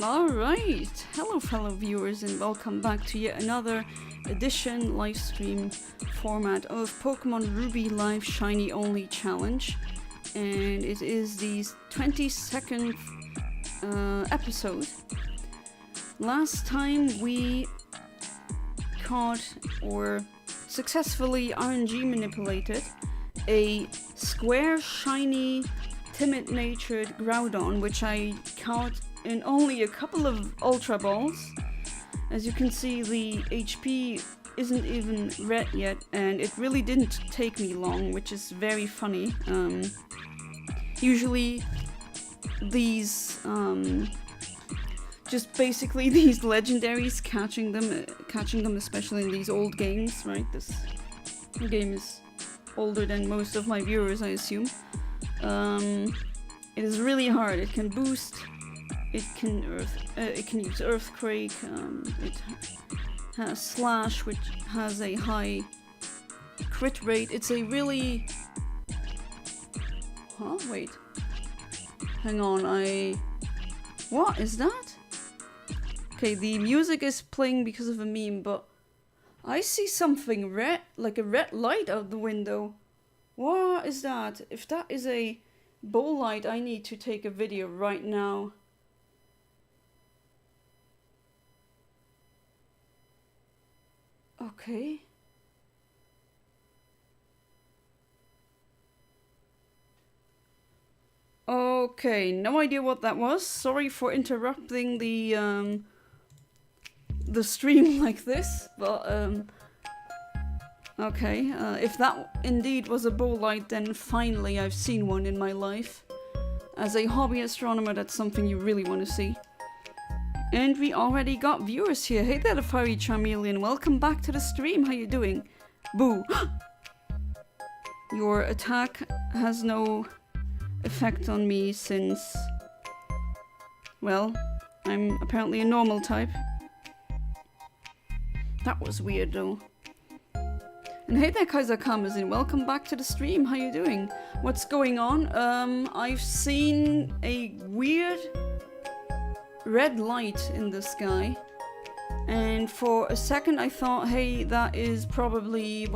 Alright, hello fellow viewers and welcome back to yet another edition live stream format of Pokémon Ruby Live Shiny Only Challenge, and it is the 22nd episode. Last time we caught or successfully RNG manipulated a square shiny timid-natured Groudon, which I caught in only a couple of Ultra Balls. As you can see, the HP isn't even red yet, and it really didn't take me long, which is very funny. Usually these, just basically these legendaries, catching them, especially in these old games, right? This game is older than most of my viewers, I assume. It is really hard. It can boost. It can use Earthquake. It has Slash, which has a high crit rate. It's a really. Huh? Wait. Hang on. What is that? Okay, the music is playing because of a meme, but I see something red, like a red light out the window. What is that? If that is a bowl light, I need to take a video right now. Okay. Okay, no idea what that was. Sorry for interrupting the stream like this, but okay, if that indeed was a bowl light, then finally I've seen one in my life. As a hobby astronomer, that's something you really want to see. And we already got viewers here. Hey there, the Fiery Charmeleon. Welcome back to the stream. How you doing? Boo. Your attack has no effect on me since, well, I'm apparently a normal type. That was weird though. And hey there, Kaiser Kamazin. Welcome back to the stream. How you doing? What's going on? I've seen a weird red light in the sky, and for a second I thought, hey, that is probably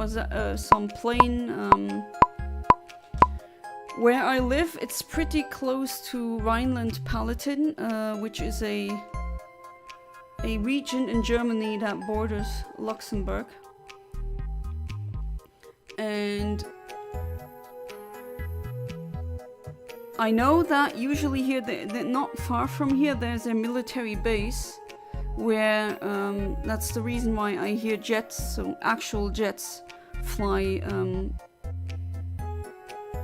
some plane. Where I live, it's pretty close to Rhineland-Palatinate, which is a region in Germany that borders Luxembourg. And I know that usually here, not far from here, there's a military base where that's the reason why I hear jets, so actual jets, fly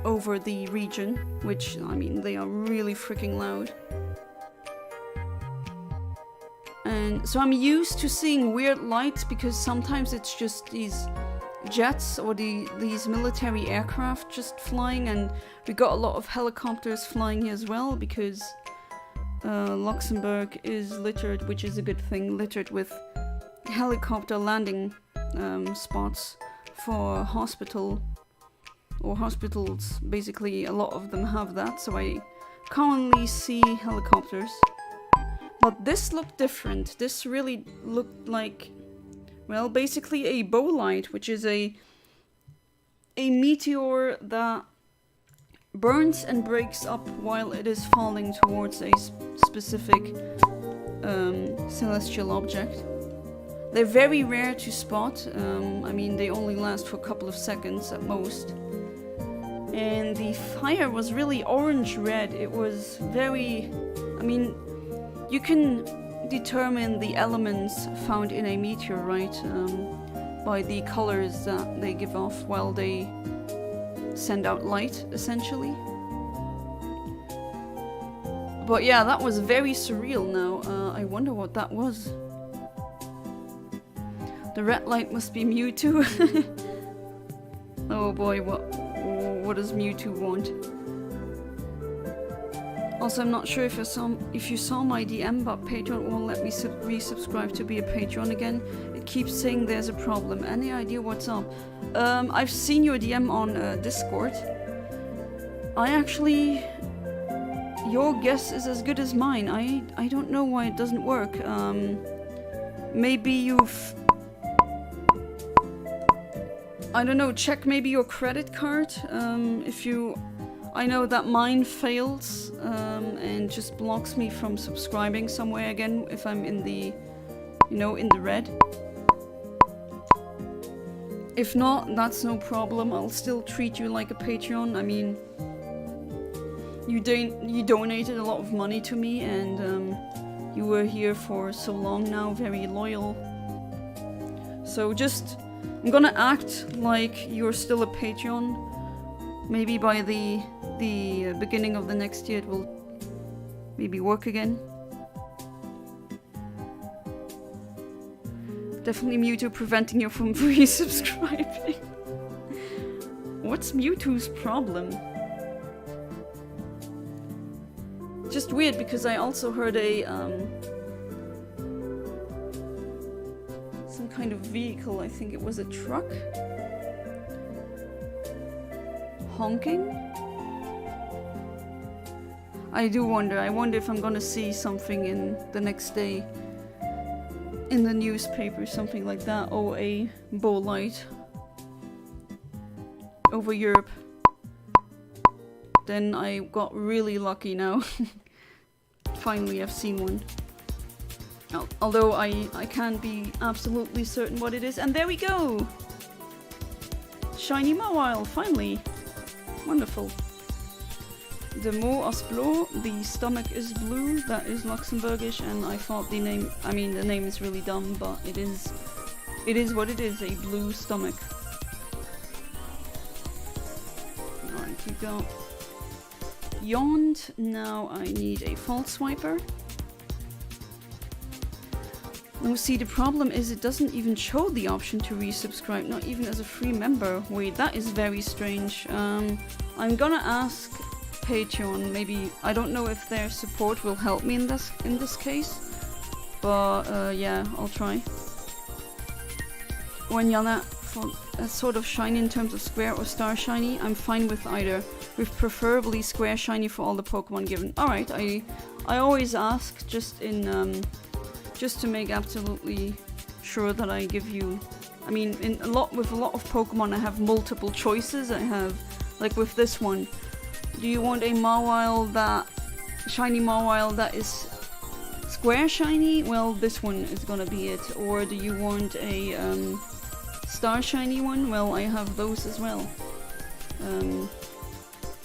over the region, which, I mean, they are really freaking loud. And so I'm used to seeing weird lights because sometimes it's just these jets or these military aircraft just flying, and we got a lot of helicopters flying here as well because Luxembourg is littered, which is a good thing, littered with helicopter landing spots for hospitals. Basically, a lot of them have that, so I commonly see helicopters. But this looked different. This really looked like, well, basically a bow light, which is a meteor that burns and breaks up while it is falling towards a specific celestial object. They're very rare to spot. I mean, they only last for a couple of seconds at most. And the fire was really orange-red. It was very, I mean, you can determine the elements found in a meteorite by the colors that they give off while they send out light, essentially. But yeah, that was very surreal now. I wonder what that was. The red light must be Mewtwo. Oh boy, what does Mewtwo want? Also, I'm not sure if you saw my DM, but Patreon won't let me resubscribe to be a Patreon again. It keeps saying there's a problem. Any idea what's up? I've seen your DM on Discord. I actually your guess is as good as mine. I don't know why it doesn't work. Maybe you've... I don't know, check maybe your credit card. If you... I know that mine fails and just blocks me from subscribing somewhere again if I'm in the, you know, in the red. If not, that's no problem. I'll still treat you like a Patreon. I mean, you donated a lot of money to me, and you were here for so long now, very loyal. So just, I'm gonna act like you're still a Patreon. Maybe by the beginning of the next year it will maybe work again. Definitely Mewtwo preventing you from resubscribing. What's Mewtwo's problem? Just weird because I also heard a some kind of vehicle, I think it was a truck, honking. I do wonder. I wonder if I'm gonna see something in the next day in the newspaper, something like that. Oh, a bow light over Europe. Then I got really lucky now. Finally, I've seen one. Although I can't be absolutely certain what it is. And there we go! Shiny Mawile, finally! Wonderful. The mot is bleu, the stomach is blue, that is Luxembourgish, and I thought the name, I mean the name is really dumb, but it is what it is, a blue stomach. Alright, you got yawned, now I need a false swiper. No, see, the problem is it doesn't even show the option to resubscribe, not even as a free member. Wait, that is very strange. I'm gonna ask Patreon, maybe, I don't know if their support will help me in this case, but yeah, I'll try. When Yana, for a sort of shiny in terms of square or star shiny, I'm fine with either, with preferably square shiny for all the Pokemon given. Alright, I always ask just in just to make absolutely sure that I give you, I mean, with a lot of Pokemon I have multiple choices. I have, like with this one, do you want a Mawile that, shiny Mawile that is square shiny? Well, this one is gonna be it. Or do you want a star shiny one? Well, I have those as well.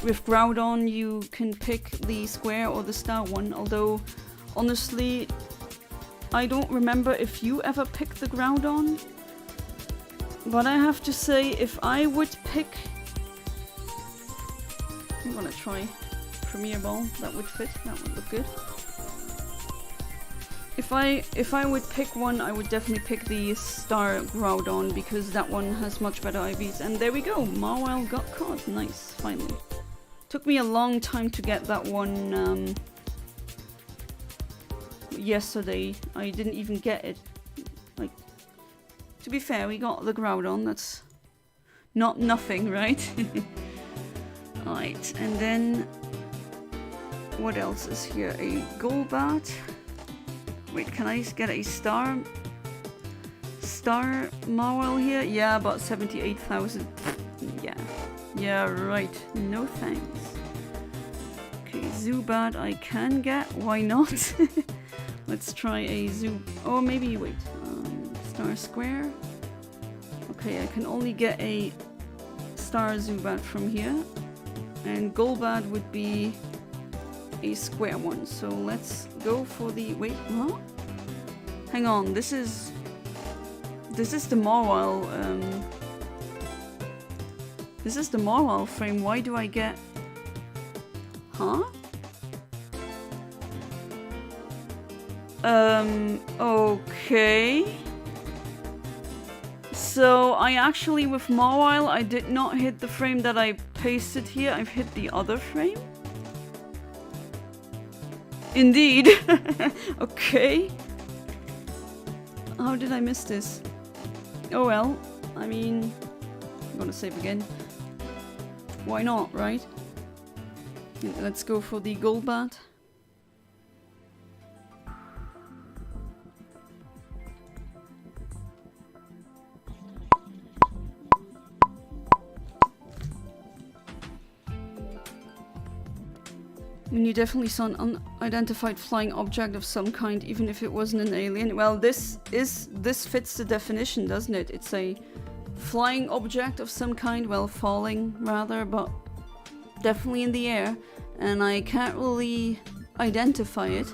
With Groudon you can pick the square or the star one, although honestly I don't remember if you ever picked the Groudon. But I have to say, if I would pick... I'm gonna try Premier Ball, that would fit, that would look good. If I would pick one, I would definitely pick the Star Groudon, because that one has much better IVs. And there we go, Mawile got caught, nice, finally. Took me a long time to get that one yesterday. I didn't even get it. Like, to be fair, we got the Groudon, that's not nothing, right? Alright, and then what else is here? A Golbat. Wait, can I get a Star Mawile here? Yeah, about 78,000. Yeah, right. No thanks. Okay, Zubat I can get. Why not? Let's try a oh, maybe, wait. Star Square. Okay, I can only get a Star Zubat from here. And Golbat would be a square one. So let's go for the... Wait, huh? Hang on, this is the Mawile, this is the Mawile frame. Why do I get... Huh? Okay. So I actually, with Mawile, I did not hit the frame that I pasted here. I've hit the other frame. Indeed. Okay. How did I miss this? Oh well. I mean, I'm gonna save again. Why not, right? Let's go for the Golbat. I mean, you definitely saw an unidentified flying object of some kind, even if it wasn't an alien. Well, this fits the definition, doesn't it? It's a flying object of some kind, well, falling rather, but definitely in the air, and I can't really identify it.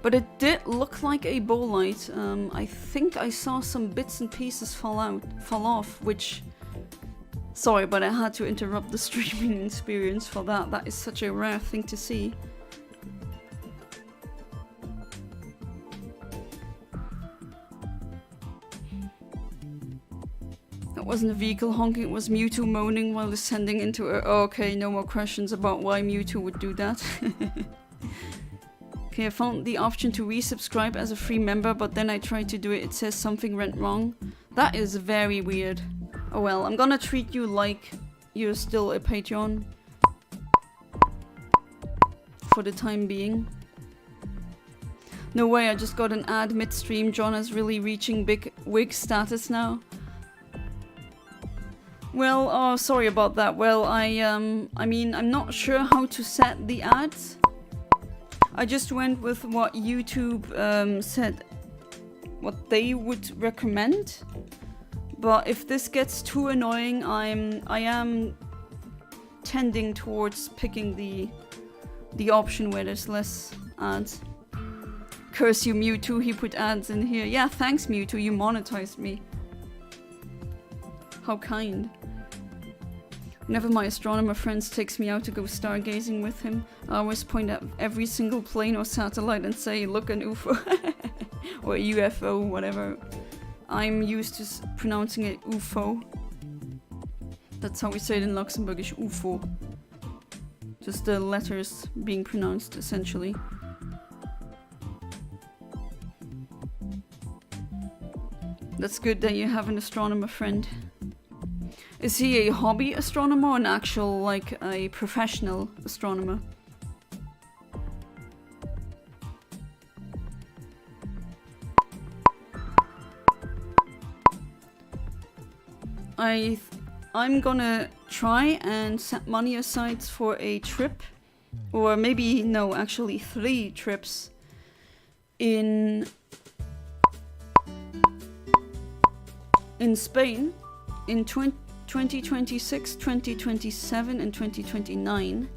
But it did look like a bolite. I think I saw some bits and pieces fall off, which... Sorry, but I had to interrupt the streaming experience for that. That is such a rare thing to see. That wasn't a vehicle honking, it was Mewtwo moaning while descending into a... Oh, okay, no more questions about why Mewtwo would do that. Okay, I found the option to resubscribe as a free member, but then I tried to do it. It says something went wrong. That is very weird. Oh well, I'm gonna treat you like you're still a Patreon. For the time being. No way, I just got an ad mid-stream. John is really reaching big wig status now. Well, oh, sorry about that. Well, I mean, I'm not sure how to set the ads. I just went with what YouTube said, what they would recommend. But if this gets too annoying, I am tending towards picking the option where there's less ads. Curse you, Mewtwo, he put ads in here. Yeah, thanks, Mewtwo, you monetized me. How kind. Whenever my astronomer friends takes me out to go stargazing with him, I always point at every single plane or satellite and say, look, an UFO. Or a UFO, whatever. I'm used to pronouncing it UFO. That's how we say it in Luxembourgish, UFO. Just the letters being pronounced, essentially. That's good that you have an astronomer friend. Is he a hobby astronomer or an actual, like, a professional astronomer? I'm gonna try and set money aside for a trip, or maybe, no, actually 3 trips in Spain in 2026, 2027 and 2029.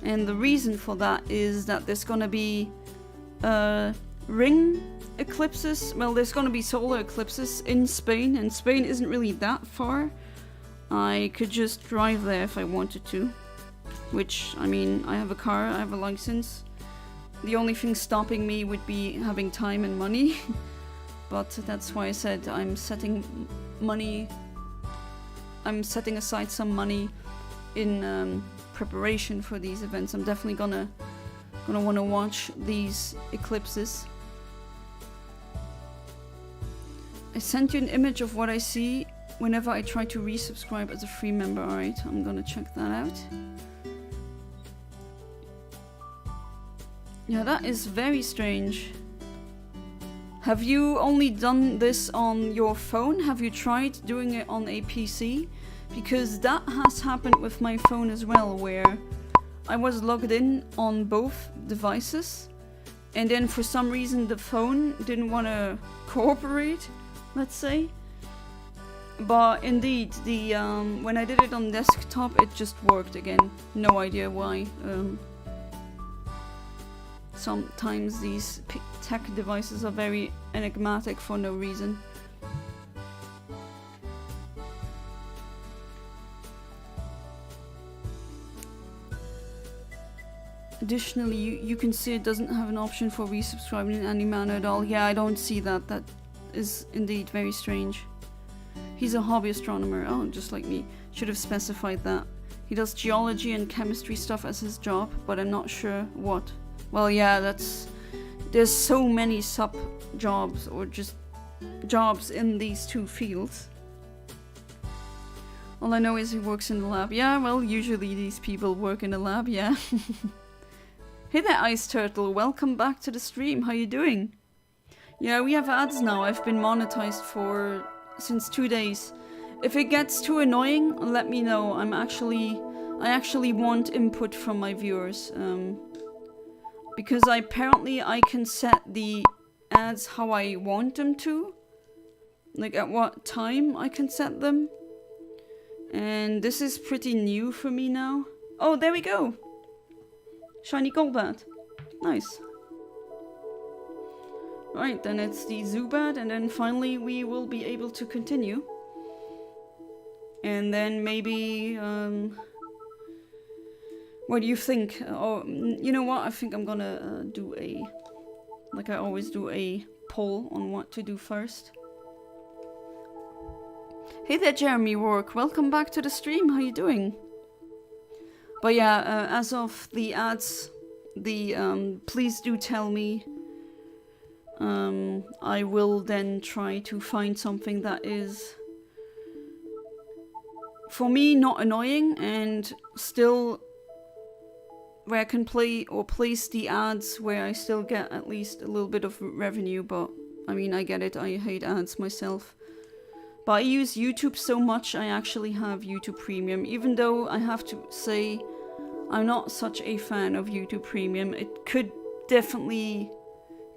And the reason for that is that there's gonna be ring eclipses. Well, there's gonna be solar eclipses in Spain, and Spain isn't really that far. I could just drive there if I wanted to, which, I mean, I have a car, I have a license. The only thing stopping me would be having time and money. But that's why I said I'm setting aside some money in preparation for these events. I'm definitely gonna want to watch these eclipses. I sent you an image of what I see whenever I try to resubscribe as a free member. Alright, I'm gonna check that out. Yeah, that is very strange. Have you only done this on your phone? Have you tried doing it on a PC? Because that has happened with my phone as well, where I was logged in on both devices, and then for some reason the phone didn't want to cooperate, let's say. But indeed, the when I did it on desktop, it just worked again. No idea why. Sometimes these tech devices are very enigmatic for no reason. Additionally, you can see it doesn't have an option for resubscribing in any manner at all. Yeah, I don't see that. That is indeed very strange. He's a hobby astronomer. Oh, just like me. Should have specified that. He does geology and chemistry stuff as his job, but I'm not sure what. Well, yeah, there's so many sub-jobs or just jobs in these two fields. All I know is he works in the lab. Yeah, well, usually these people work in the lab, yeah. Hey there, Ice Turtle. Welcome back to the stream. How you doing? Yeah, we have ads now. I've been monetized since 2 days. If it gets too annoying, let me know. I actually want input from my viewers. Because apparently I can set the ads how I want them to. Like at what time I can set them. And this is pretty new for me now. Oh, there we go! Shiny Golbat. Nice. Right, then it's the Zubat, and then finally we will be able to continue. And then maybe, what do you think? Oh, you know what? I think I'm gonna do like I always do, a poll on what to do first. Hey there, Jeremy Rourke. Welcome back to the stream. How you doing? But yeah, as of the ads, please do tell me. I will then try to find something that is, for me, not annoying and still where I can play or place the ads where I still get at least a little bit of revenue. But I mean, I get it. I hate ads myself. But I use YouTube so much, I actually have YouTube Premium. Even though I have to say, I'm not such a fan of YouTube Premium. It could definitely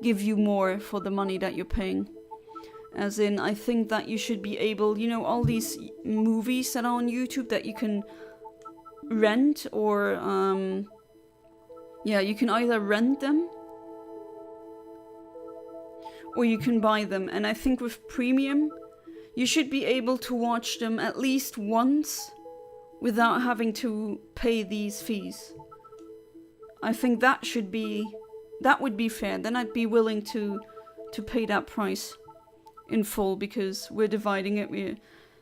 give you more for the money that you're paying. As in, I think that you should be able, you know, all these movies that are on YouTube that you can rent or, yeah, you can either rent them or you can buy them. And I think with Premium, you should be able to watch them at least once without having to pay these fees. I think that would be fair. Then I'd be willing to pay that price in full because we're dividing it.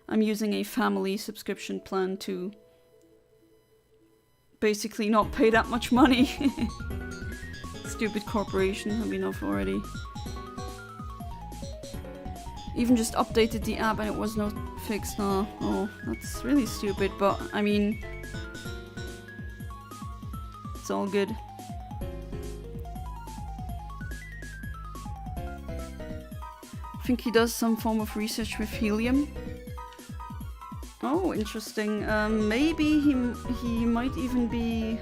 I'm using a family subscription plan to basically not pay that much money. Stupid corporation, have been off already. Even just updated the app and it was not fixed. Oh, that's really stupid, but I mean, it's all good. I think he does some form of research with helium. Oh, interesting. Maybe he might even be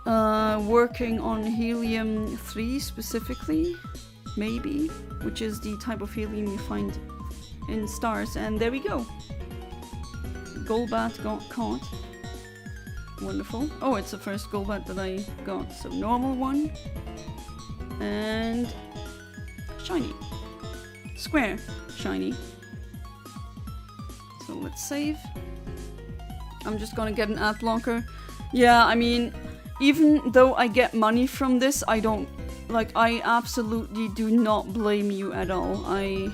working on helium-3 specifically. Maybe, which is the type of helium you find in stars. And there we go. Golbat got caught. Wonderful. Oh, it's the first Golbat that I got. So normal one. And shiny. Square shiny. So let's save. I'm just gonna get an ad blocker. Yeah, I mean, even though I get money from this, I don't... Like, I absolutely do not blame you at all. I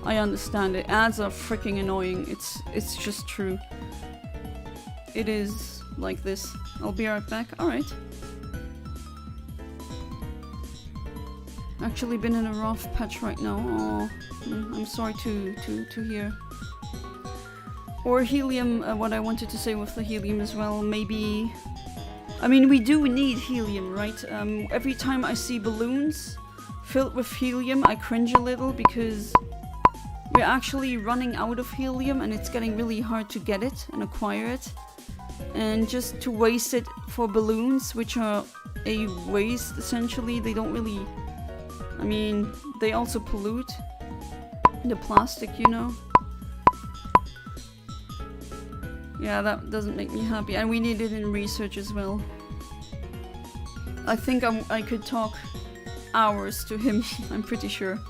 understand it. Ads are freaking annoying. It's just true. It is like this. I'll be right back. Alright. Actually been in a rough patch right now. Oh, I'm sorry to hear. Or helium, what I wanted to say with the helium as well, maybe... I mean, we do need helium, right? Every time I see balloons filled with helium, I cringe a little because we're actually running out of helium and it's getting really hard to get it and acquire it. And just to waste it for balloons, which are a waste essentially, they don't really... I mean, they also pollute the plastic, you know? Yeah, that doesn't make me happy. And we need it in research as well. I think I could talk hours to him, I'm pretty sure.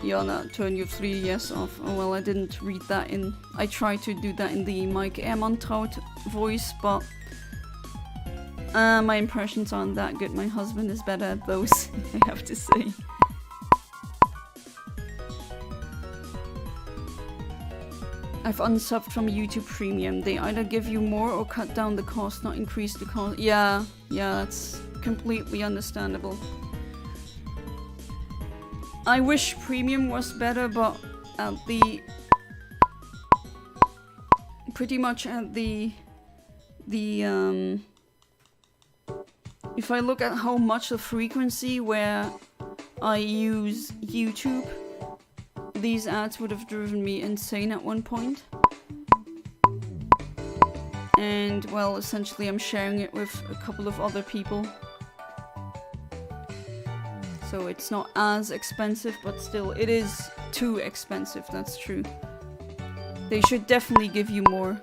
Yana, turn your 3DS off. Oh well, I didn't read that in... I tried to do that in the Mike Ehrmantraut voice, but... my impressions aren't that good. My husband is better at those, I have to say. I've unsubbed from YouTube Premium. They either give you more or cut down the cost, not increase the cost. Yeah, that's completely understandable. I wish premium was better, but at the pretty much at the if I look at how much the frequency where I use YouTube, these ads would have driven me insane at one point. And well, essentially I'm sharing it with a couple of other people. So it's not as expensive, but still it is too expensive, that's true. They should definitely give you more.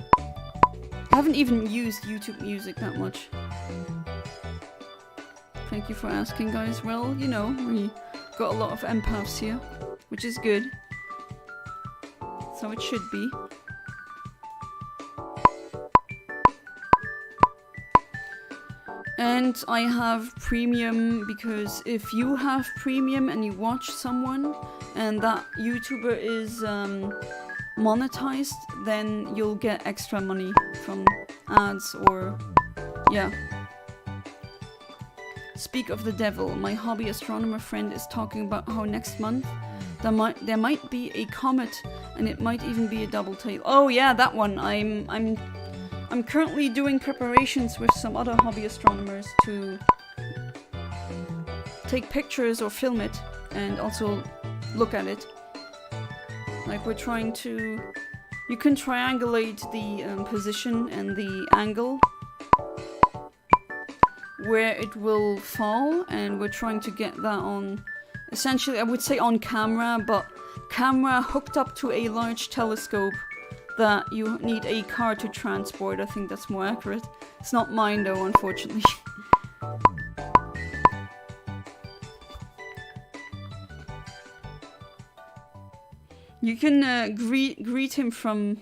I haven't even used YouTube Music that much. Thank you for asking, guys. Well, you know, we got a lot of empaths here, which is good. So it should be. And I have premium because if you have premium and you watch someone and that YouTuber is monetized, then you'll get extra money from ads or yeah. Speak of the devil, my hobby astronomer friend is talking about how next month there might be a comet and it might even be a double tail. Oh yeah, that one. I'm currently doing preparations with some other hobby astronomers to take pictures or film it and also look at it. Like we're trying to... You can triangulate the position and the angle where it will fall, and we're trying to get that on... Essentially, I would say on camera, but camera hooked up to a large telescope that you need a car to transport. I think that's more accurate. It's not mine though, unfortunately. You can greet him from...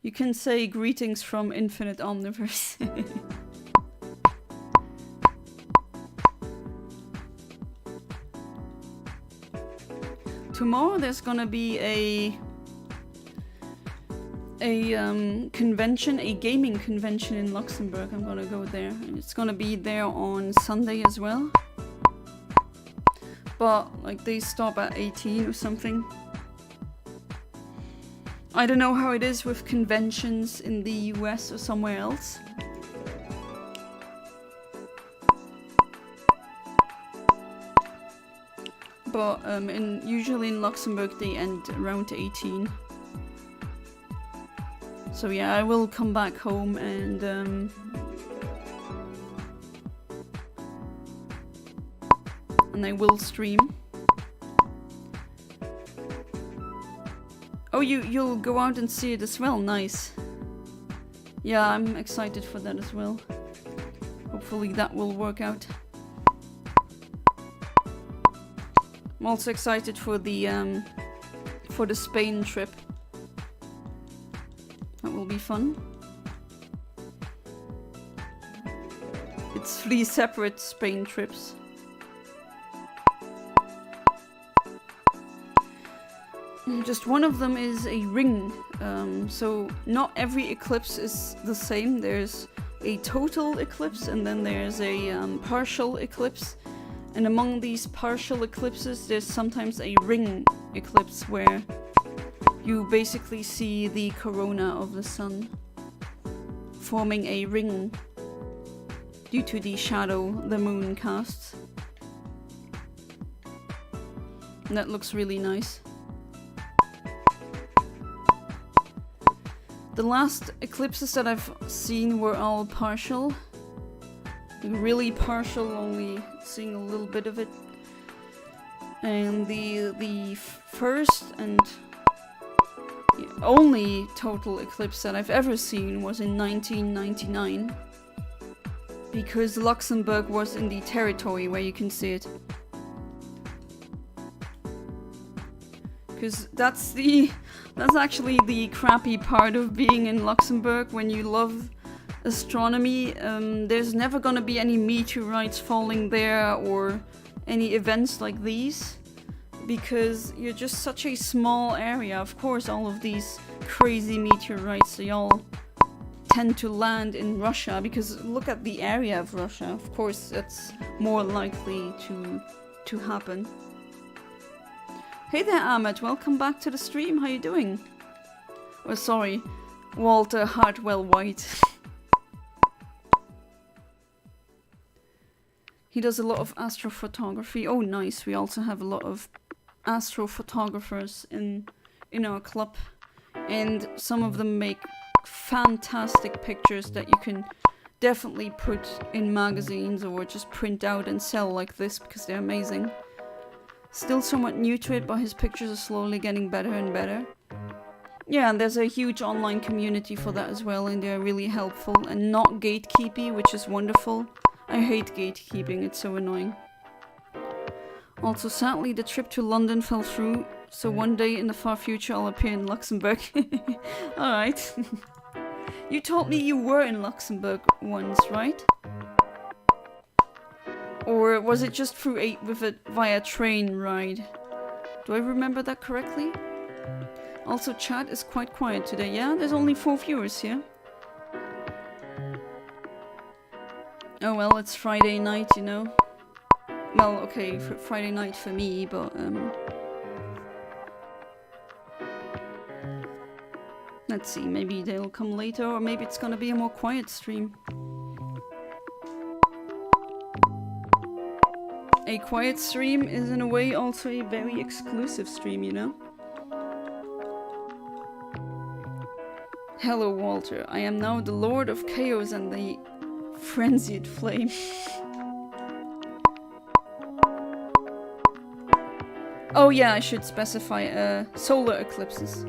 You can say greetings from Infinite Omniverse. Tomorrow there's gonna be a convention, a gaming convention in Luxembourg. I'm gonna go there. And it's gonna be there on Sunday as well. But, like, they stop at 18 or something. I don't know how it is with conventions in the US or somewhere else. But usually in Luxembourg they end around 18. So yeah, I will come back home and I will stream. Oh, you'll go out and see it as well. Nice. Yeah, I'm excited for that as well. Hopefully that will work out. I'm also excited for the Spain trip. That will be fun. It's 3 separate Spain trips. Just one of them is a ring, so not every eclipse is the same. There's a total eclipse and then there's a partial eclipse. And among these partial eclipses, there's sometimes a ring eclipse where you basically see the corona of the sun forming a ring due to the shadow the moon casts. And that looks really nice. The last eclipses that I've seen were all partial. Really partial, only seeing a little bit of it. And the first and only total eclipse that I've ever seen was in 1999. Because Luxembourg was in the territory where you can see it. Because that's actually the crappy part of being in Luxembourg when you love astronomy. There's never gonna be any meteorites falling there or any events like these because you're just such a small area. Of course, all of these crazy meteorites, they all tend to land in Russia because look at the area of Russia. Of course, that's more likely to happen. Hey there, Ahmed. Welcome back to the stream. How you doing? Oh, sorry. Walter Hartwell White. He does a lot of astrophotography. Oh, nice. We also have a lot of astrophotographers in our club. And some of them make fantastic pictures that you can definitely put in magazines or just print out and sell like this because they're amazing. Still somewhat new to it, but his pictures are slowly getting better and better. Yeah, and there's a huge online community for that as well, and they're really helpful and not gatekeepy, which is wonderful. I hate gatekeeping, it's so annoying. Also, sadly, the trip to London fell through, so one day in the far future I'll appear in Luxembourg. Alright. You told me you were in Luxembourg once, right? Or was it just through via train ride? Do I remember that correctly? Also, chat is quite quiet today. Yeah, there's only 4 viewers here. Oh well, it's Friday night, you know. Well, okay, Friday night for me, but let's see, maybe they'll come later, or maybe it's gonna be a more quiet stream. A quiet stream is in a way also a very exclusive stream, you know? Hello, Walter. I am now the Lord of Chaos and the Frenzied Flame. Oh yeah, I should specify solar eclipses.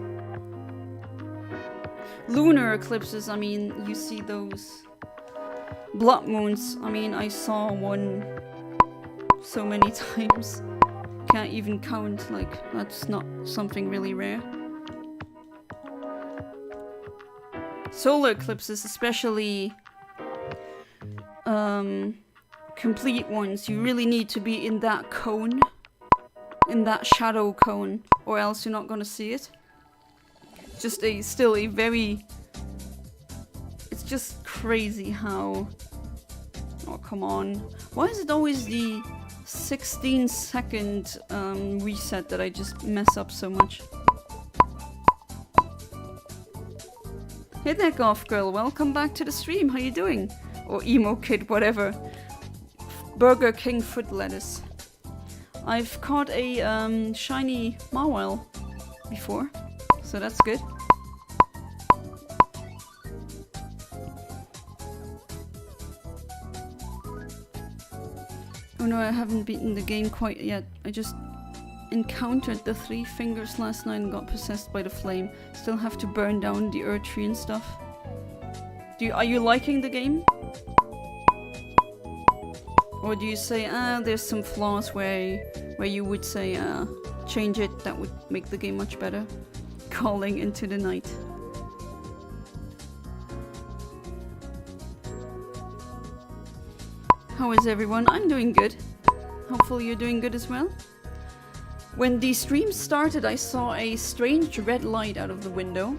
Lunar eclipses, I mean, you see those blood moons. I mean, I saw one so many times. Can't even count, like, that's not something really rare. Solar eclipses, especially complete ones, you really need to be in that cone, in that shadow cone, or else you're not gonna see it. Just still a very, it's just crazy how, oh come on, why is it always the 16-second reset that I just mess up so much? Hey there, Golf Girl, welcome back to the stream, how you doing? Or Emo Kid, whatever. Burger King foot lettuce. I've caught a shiny Mawile before, so that's good. Oh no, I haven't beaten the game quite yet. I just encountered the 3 fingers last night and got possessed by the flame. Still have to burn down the earth tree and stuff. Are you liking the game? Or do you say, there's some flaws where you would say, change it, that would make the game much better? Calling into the night. How is everyone? I'm doing good. Hopefully you're doing good as well. When the stream started, I saw a strange red light out of the window.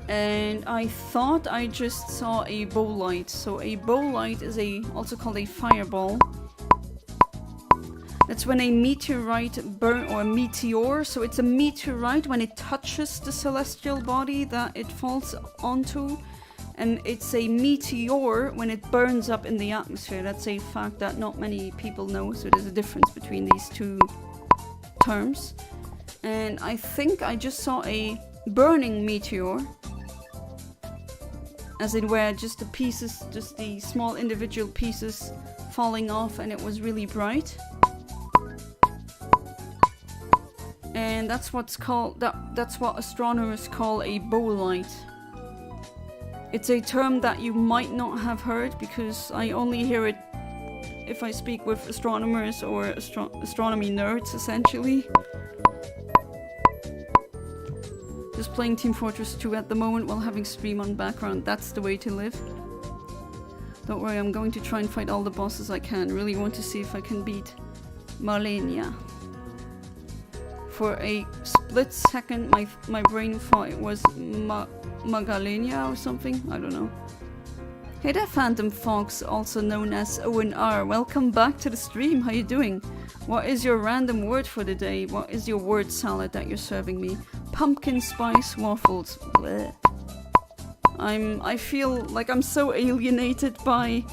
And I thought I just saw a bow light. So a bow light is also called a fireball. That's when a meteorite or a meteor, so it's a meteorite when it touches the celestial body that it falls onto. And it's a meteor when it burns up in the atmosphere. That's a fact that not many people know, so there's a difference between these two terms. And I think I just saw a burning meteor. As in where just the pieces, just the small individual pieces falling off, and it was really bright. And that's what's called, that's what astronomers call a bow light. It's a term that you might not have heard because I only hear it if I speak with astronomers or astronomy nerds, essentially. Just playing Team Fortress 2 at the moment while having stream on background. That's the way to live. Don't worry, I'm going to try and fight all the bosses I can. Really want to see if I can beat Malenia. For a split second, my brain thought it was Magalenia or something. I don't know. Hey there, Phantom Fox, also known as ONR. Welcome back to the stream. How you doing? What is your random word for the day? What is your word salad that you're serving me? Pumpkin spice waffles. Blech. I feel like I'm so alienated by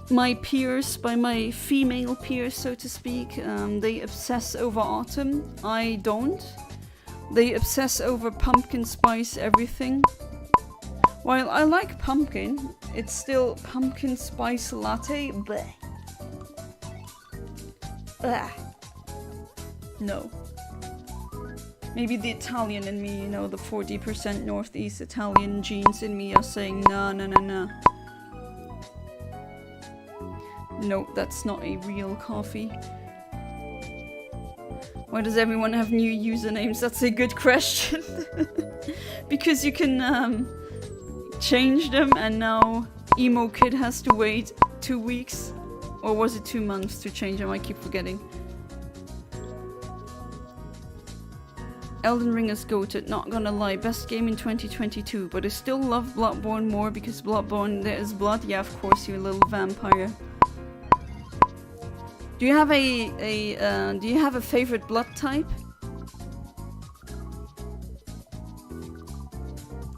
my peers, by my female peers, so to speak. They obsess over autumn. I don't. They obsess over pumpkin spice everything. While I like pumpkin, it's still pumpkin spice latte. Bleh. Ugh. No. Maybe the Italian in me, you know, the 40% Northeast Italian genes in me are saying nah, nah, nah, nah. No, that's not a real coffee. Why does everyone have new usernames? That's a good question. Because you can change them, and now Emo Kid has to wait 2 weeks. Or was it 2 months to change them? I keep forgetting. Elden Ring is goated, not gonna lie, best game in 2022, but I still love Bloodborne more because Bloodborne, there is blood. Yeah, of course, you little vampire. Do you have a favorite blood type?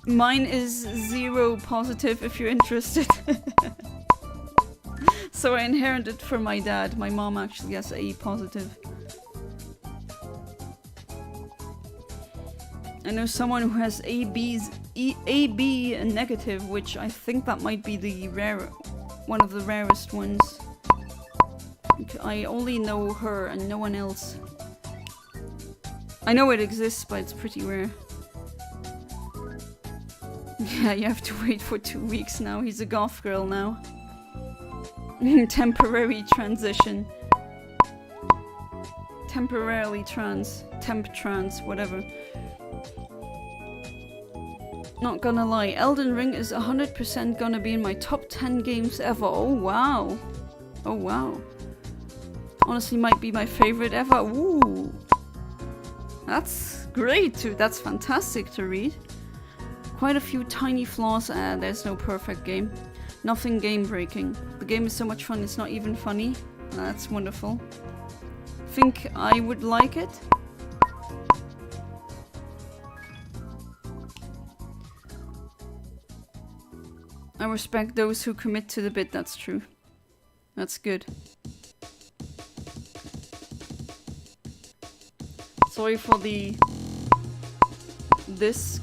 Mine is 0 positive if you're interested. So I inherited from my dad. My mom actually has A positive. I know someone who has AB negative, which I think that might be the one of the rarest ones. I only know her and no one else. I know it exists, but it's pretty rare. Yeah, you have to wait for 2 weeks now. He's a goth girl now. Temporary transition. Temporarily trans. Temp trans, whatever. Not gonna lie, Elden Ring is 100% gonna be in my top 10 games ever. Oh wow. Oh wow. Honestly might be my favorite ever. Ooh. That's great too. That's fantastic to read. Quite a few tiny flaws. There's no perfect game. Nothing game breaking. The game is so much fun, it's not even funny. That's wonderful. Think I would like it? I respect those who commit to the bit, that's true. That's good. Sorry for this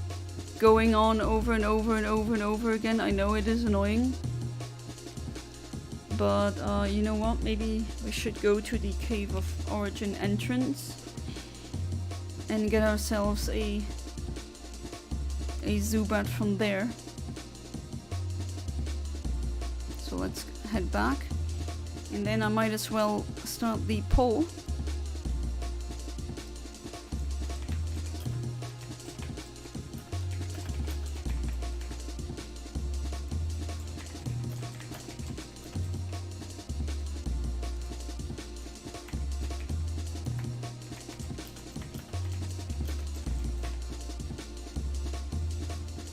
going on over and over and over and over again. I know it is annoying. But you know what? Maybe we should go to the Cave of Origin entrance and get ourselves a Zubat from there. So let's head back, and then I might as well start the poll.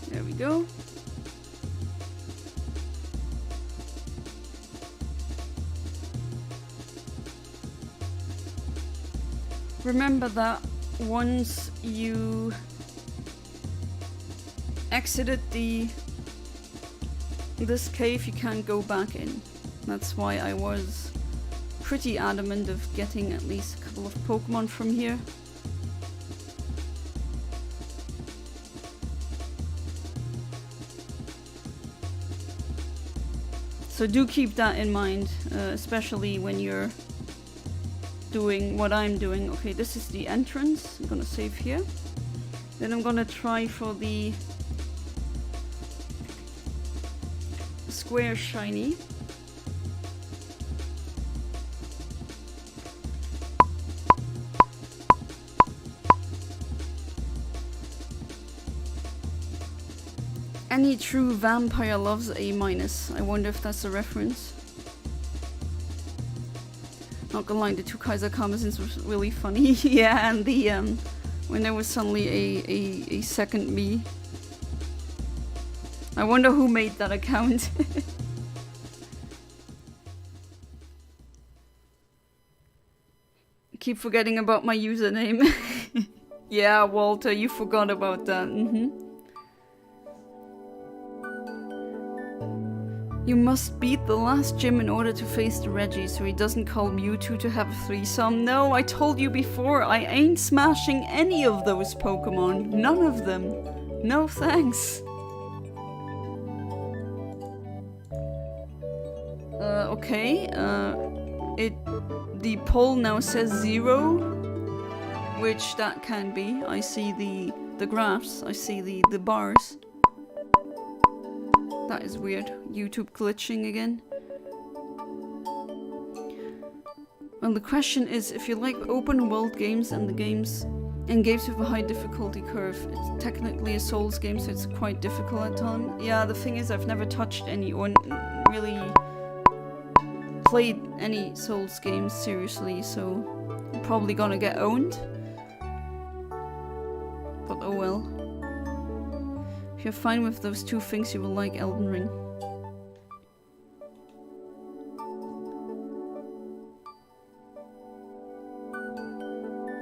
There we go. Remember that once you exited this cave, you can't go back in. That's why I was pretty adamant of getting at least a couple of Pokemon from here. So do keep that in mind, especially when you're doing what I'm doing. Okay, this is the entrance. I'm gonna save here. Then I'm gonna try for the square shiny. Any true vampire loves A-. I wonder if that's a reference. Not gonna lie, the two Kaiser Kamazins was really funny. Yeah, and the when there was suddenly a second me. I wonder who made that account. keep forgetting about my username. Yeah, Walter, you forgot about that. You must beat the last gym in order to face the Reggie, so he doesn't call Mewtwo to have a threesome. No, I told you before, I ain't smashing any of those Pokemon. None of them. No thanks. Okay, the poll now says 0, which that can be. I see the graphs, I see the bars. That is weird. YouTube glitching again. Well, the question is, if you like open world games and games with a high difficulty curve, it's technically a Souls game, so it's quite difficult at times. Yeah, the thing is, I've never touched any or really played any Souls games seriously, so I'm probably gonna get owned. But oh well. If you're fine with those two things, you will like Elden Ring.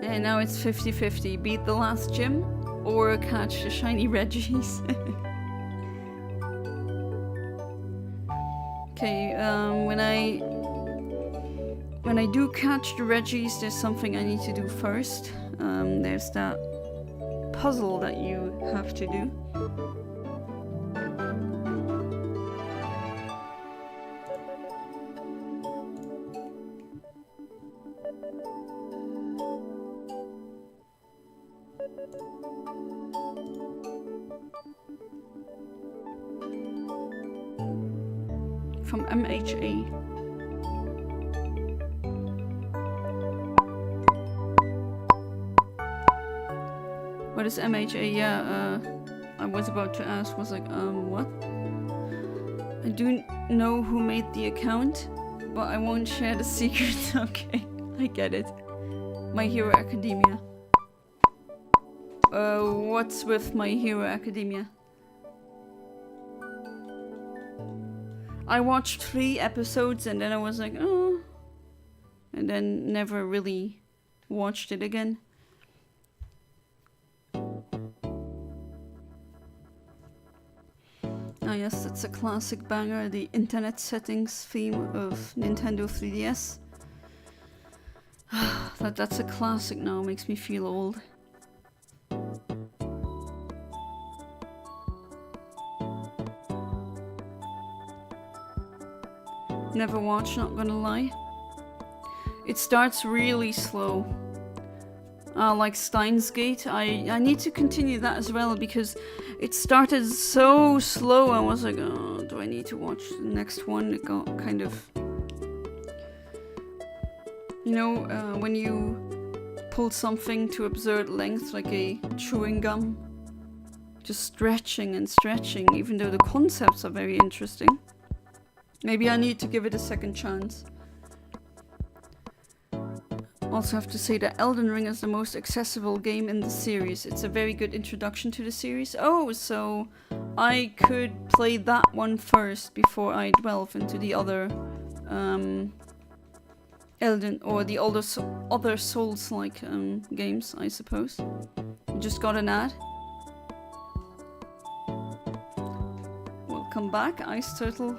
And now it's 50-50. Beat the last gym or catch the shiny Reggies. Okay, when I do catch the Reggies, there's something I need to do first. There's that puzzle that you have to do. From MHA. What is MHA? Yeah, I was about to ask, was like, what? I do know who made the account, but I won't share the secret. Okay, I get it. My Hero Academia. What's with My Hero Academia? I watched 3 episodes and then I was like, oh. And then never really watched it again. Ah yes, that's a classic banger, the internet settings theme of Nintendo 3DS. That's a classic now, makes me feel old. Never watched, not gonna lie. It starts really slow. Like Steins Gate. I need to continue that as well because it started so slow. I was like, oh, do I need to watch the next one? It got kind of... You know, when you pull something to absurd length, like a chewing gum. Just stretching and stretching, even though the concepts are very interesting. Maybe I need to give it a second chance. Also have to say that Elden Ring is the most accessible game in the series. It's a very good introduction to the series. Oh, so I could play that one first before I delve into the other Elden or the other Souls-like games, I suppose. Just got an ad. Welcome back, Ice Turtle.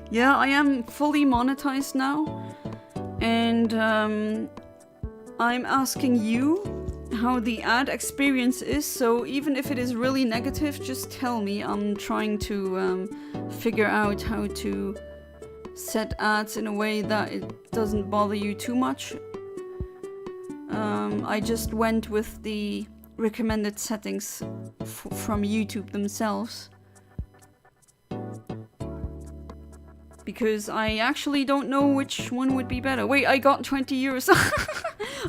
Yeah, I am fully monetized now, and I'm asking you how the ad experience is, so even if it is really negative, just tell me. I'm trying to figure out how to set ads in a way that it doesn't bother you too much. I just went with the recommended settings from YouTube themselves. Because I actually don't know which one would be better. Wait, I got 20 euros.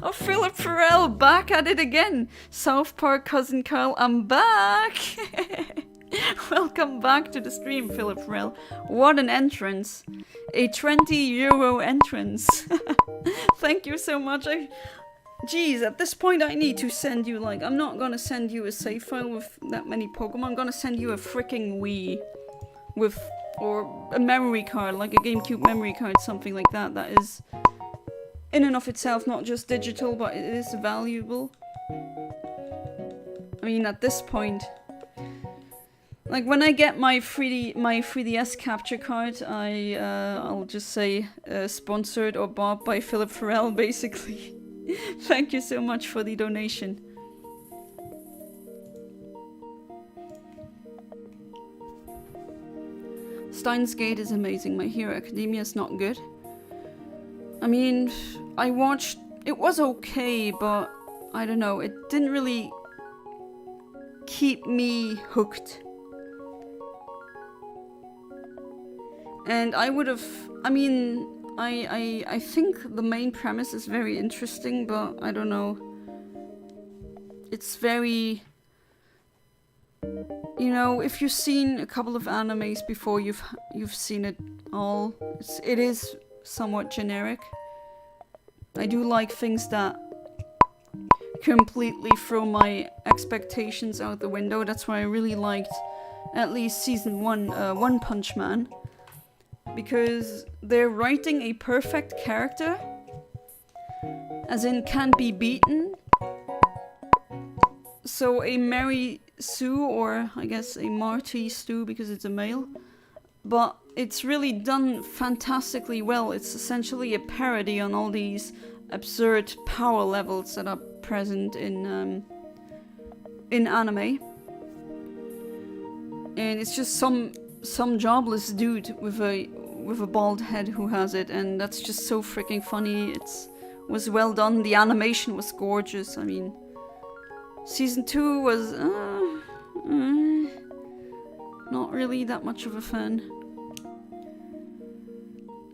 Oh, Philip Farrell, back at it again. South Park Cousin Kyle, I'm back. Welcome back to the stream, Philip Farrell. What an entrance. A 20 euro entrance. Thank you so much. Jeez, at this point I need to send you, like, I'm not gonna send you a save file with that many Pokemon. I'm gonna send you a freaking Wii with... or a memory card, like a GameCube memory card, something like that. That is in and of itself, not just digital, but it is valuable. I mean, at this point, like when I get my 3DS capture card, I'll just say sponsored or bought by Philip Farrell, basically. Thank you so much for the donation. Steins Gate is amazing. My Hero Academia is not good. I mean, I watched... It was okay, but I don't know. It didn't really keep me hooked. And I would have... I mean, I think the main premise is very interesting, but I don't know. It's very... You know, if you've seen a couple of animes before, you've seen it all. It is somewhat generic. I do like things that completely throw my expectations out the window. That's why I really liked at least season 1, One Punch Man. Because they're writing a perfect character, as in can't be beaten. So a Mary Sue, or I guess a Marty Stu because it's a male, but it's really done fantastically well. It's essentially a parody on all these absurd power levels that are present in anime, and it's just some jobless dude with a bald head who has it, and that's just so freaking funny. It was well done. The animation was gorgeous. I mean, season 2 was not really that much of a fan.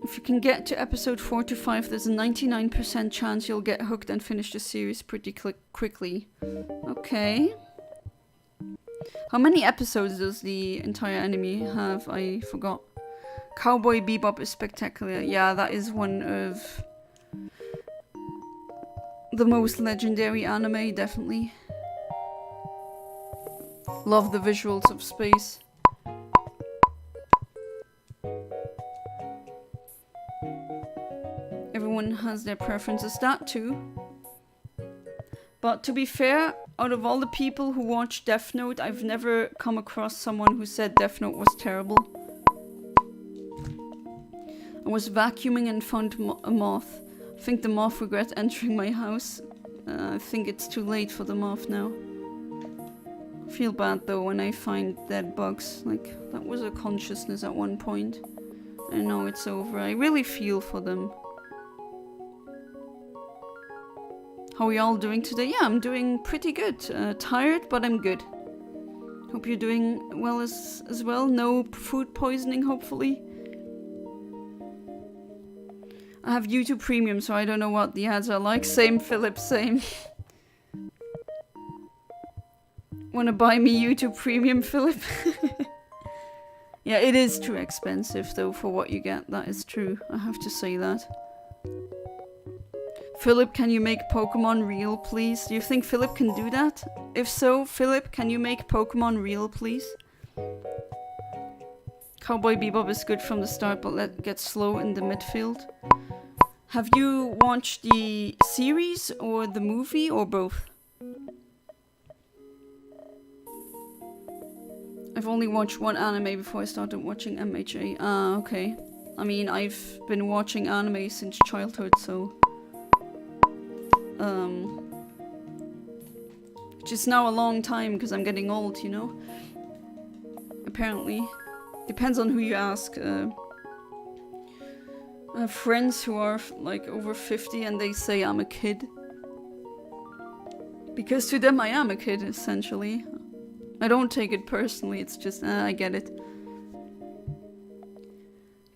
If you can get to episode 4 to 5, there's a 99% chance you'll get hooked and finish the series pretty quickly. Okay. How many episodes does the entire anime have? I forgot. Cowboy Bebop is spectacular. Yeah, that is one of the most legendary anime, definitely. Love the visuals of space. Everyone has their preferences, that too. But to be fair, out of all the people who watch Death Note, I've never come across someone who said Death Note was terrible. I was vacuuming and found a moth. I think the moth regrets entering my house. I think it's too late for the moth now. I feel bad though when I find dead bugs. Like, that was a consciousness at one point. And now it's over. I really feel for them. How are y'all doing today? Yeah, I'm doing pretty good. Tired, but I'm good. Hope you're doing well as well. No food poisoning, hopefully. I have YouTube Premium, so I don't know what the ads are like. Same, Philip, same. Wanna buy me YouTube Premium, Philip? Yeah, it is too expensive, though, for what you get. That is true. I have to say that. Philip, can you make Pokemon real, please? Do you think Philip can do that? If so, Philip, can you make Pokemon real, please? Cowboy Bebop is good from the start, but gets slow in the midfield. Have you watched the series or the movie or both? I've only watched one anime before I started watching MHA. Ah, okay. I mean, I've been watching anime since childhood, so... which is now a long time because I'm getting old, you know? Apparently. Depends on who you ask. I have friends who are like over 50 and they say I'm a kid. Because to them I am a kid, essentially. I don't take it personally, it's just, I get it.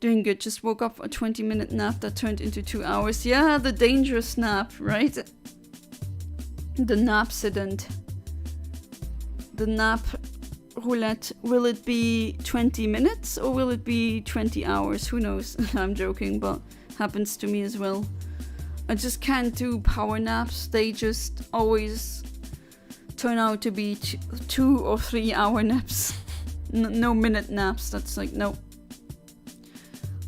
Doing good, just woke up a 20-minute nap that turned into 2 hours. Yeah, the dangerous nap, right? The napsident. The nap roulette. Will it be 20 minutes or will it be 20 hours? Who knows? I'm joking, but happens to me as well. I just can't do power naps. They just always turn out to be 2 or 3 hour naps. No minute naps. That's like, no.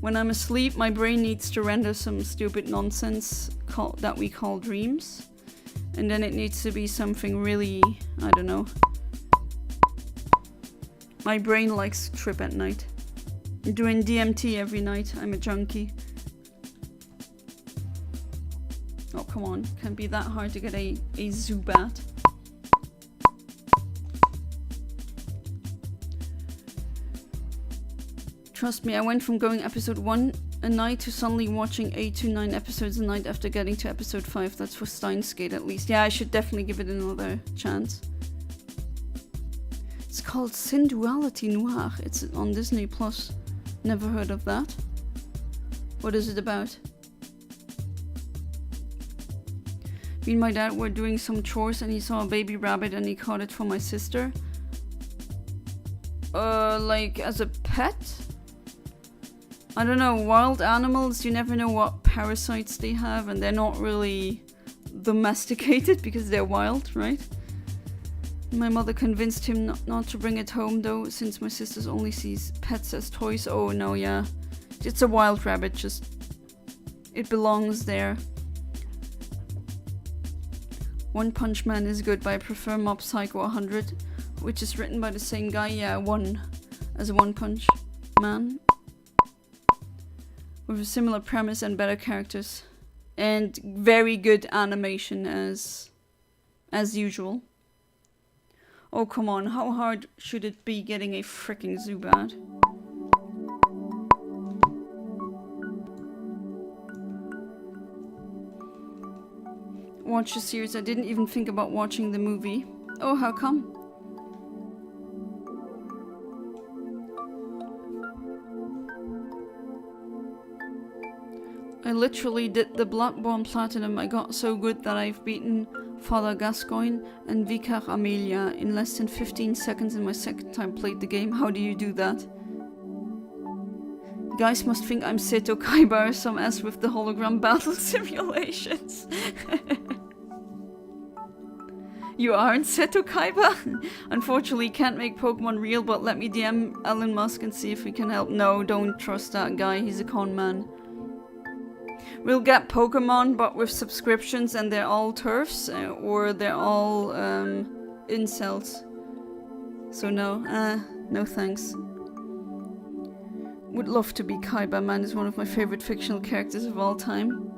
When I'm asleep, my brain needs to render some stupid nonsense that we call dreams. And then it needs to be something really, I don't know. My brain likes to trip at night. I'm doing DMT every night. I'm a junkie. Oh, come on. Can't be that hard to get a Zubat. Trust me, I went from going episode 1 a night to suddenly watching 8 to 9 episodes a night after getting to episode 5. That's for Steins Gate at least. Yeah, I should definitely give it another chance. It's called Sin Duality Noir. It's on Disney Plus. Never heard of that. What is it about? Me and my dad were doing some chores and he saw a baby rabbit and he caught it for my sister. Like as a pet? I don't know, wild animals, you never know what parasites they have and they're not really domesticated because they're wild, right? My mother convinced him not to bring it home though, since my sister only sees pets as toys. Oh no, yeah. It's a wild rabbit, just... it belongs there. One Punch Man is good, but I prefer Mob Psycho 100, which is written by the same guy. Yeah, One, as a One Punch Man. With a similar premise and better characters. And very good animation as usual. Oh, come on, how hard should it be getting a freaking Zubat? Watch the series. I didn't even think about watching the movie. Oh, how come? I literally did the Bloodborne Platinum. I got so good that I've beaten Father Gascoigne and Vicar Amelia in less than 15 seconds in my second time played the game. How do you do that? You guys must think I'm Seto Kaiba or some ass with the hologram battle simulations. You aren't Seto Kaiba? Unfortunately, can't make Pokemon real, but let me DM Elon Musk and see if we can help. No, don't trust that guy. He's a con man. We'll get Pokemon, but with subscriptions, and they're all turfs, or they're all incels. So no, no thanks. Would love to be Kaiba. Man is one of my favorite fictional characters of all time.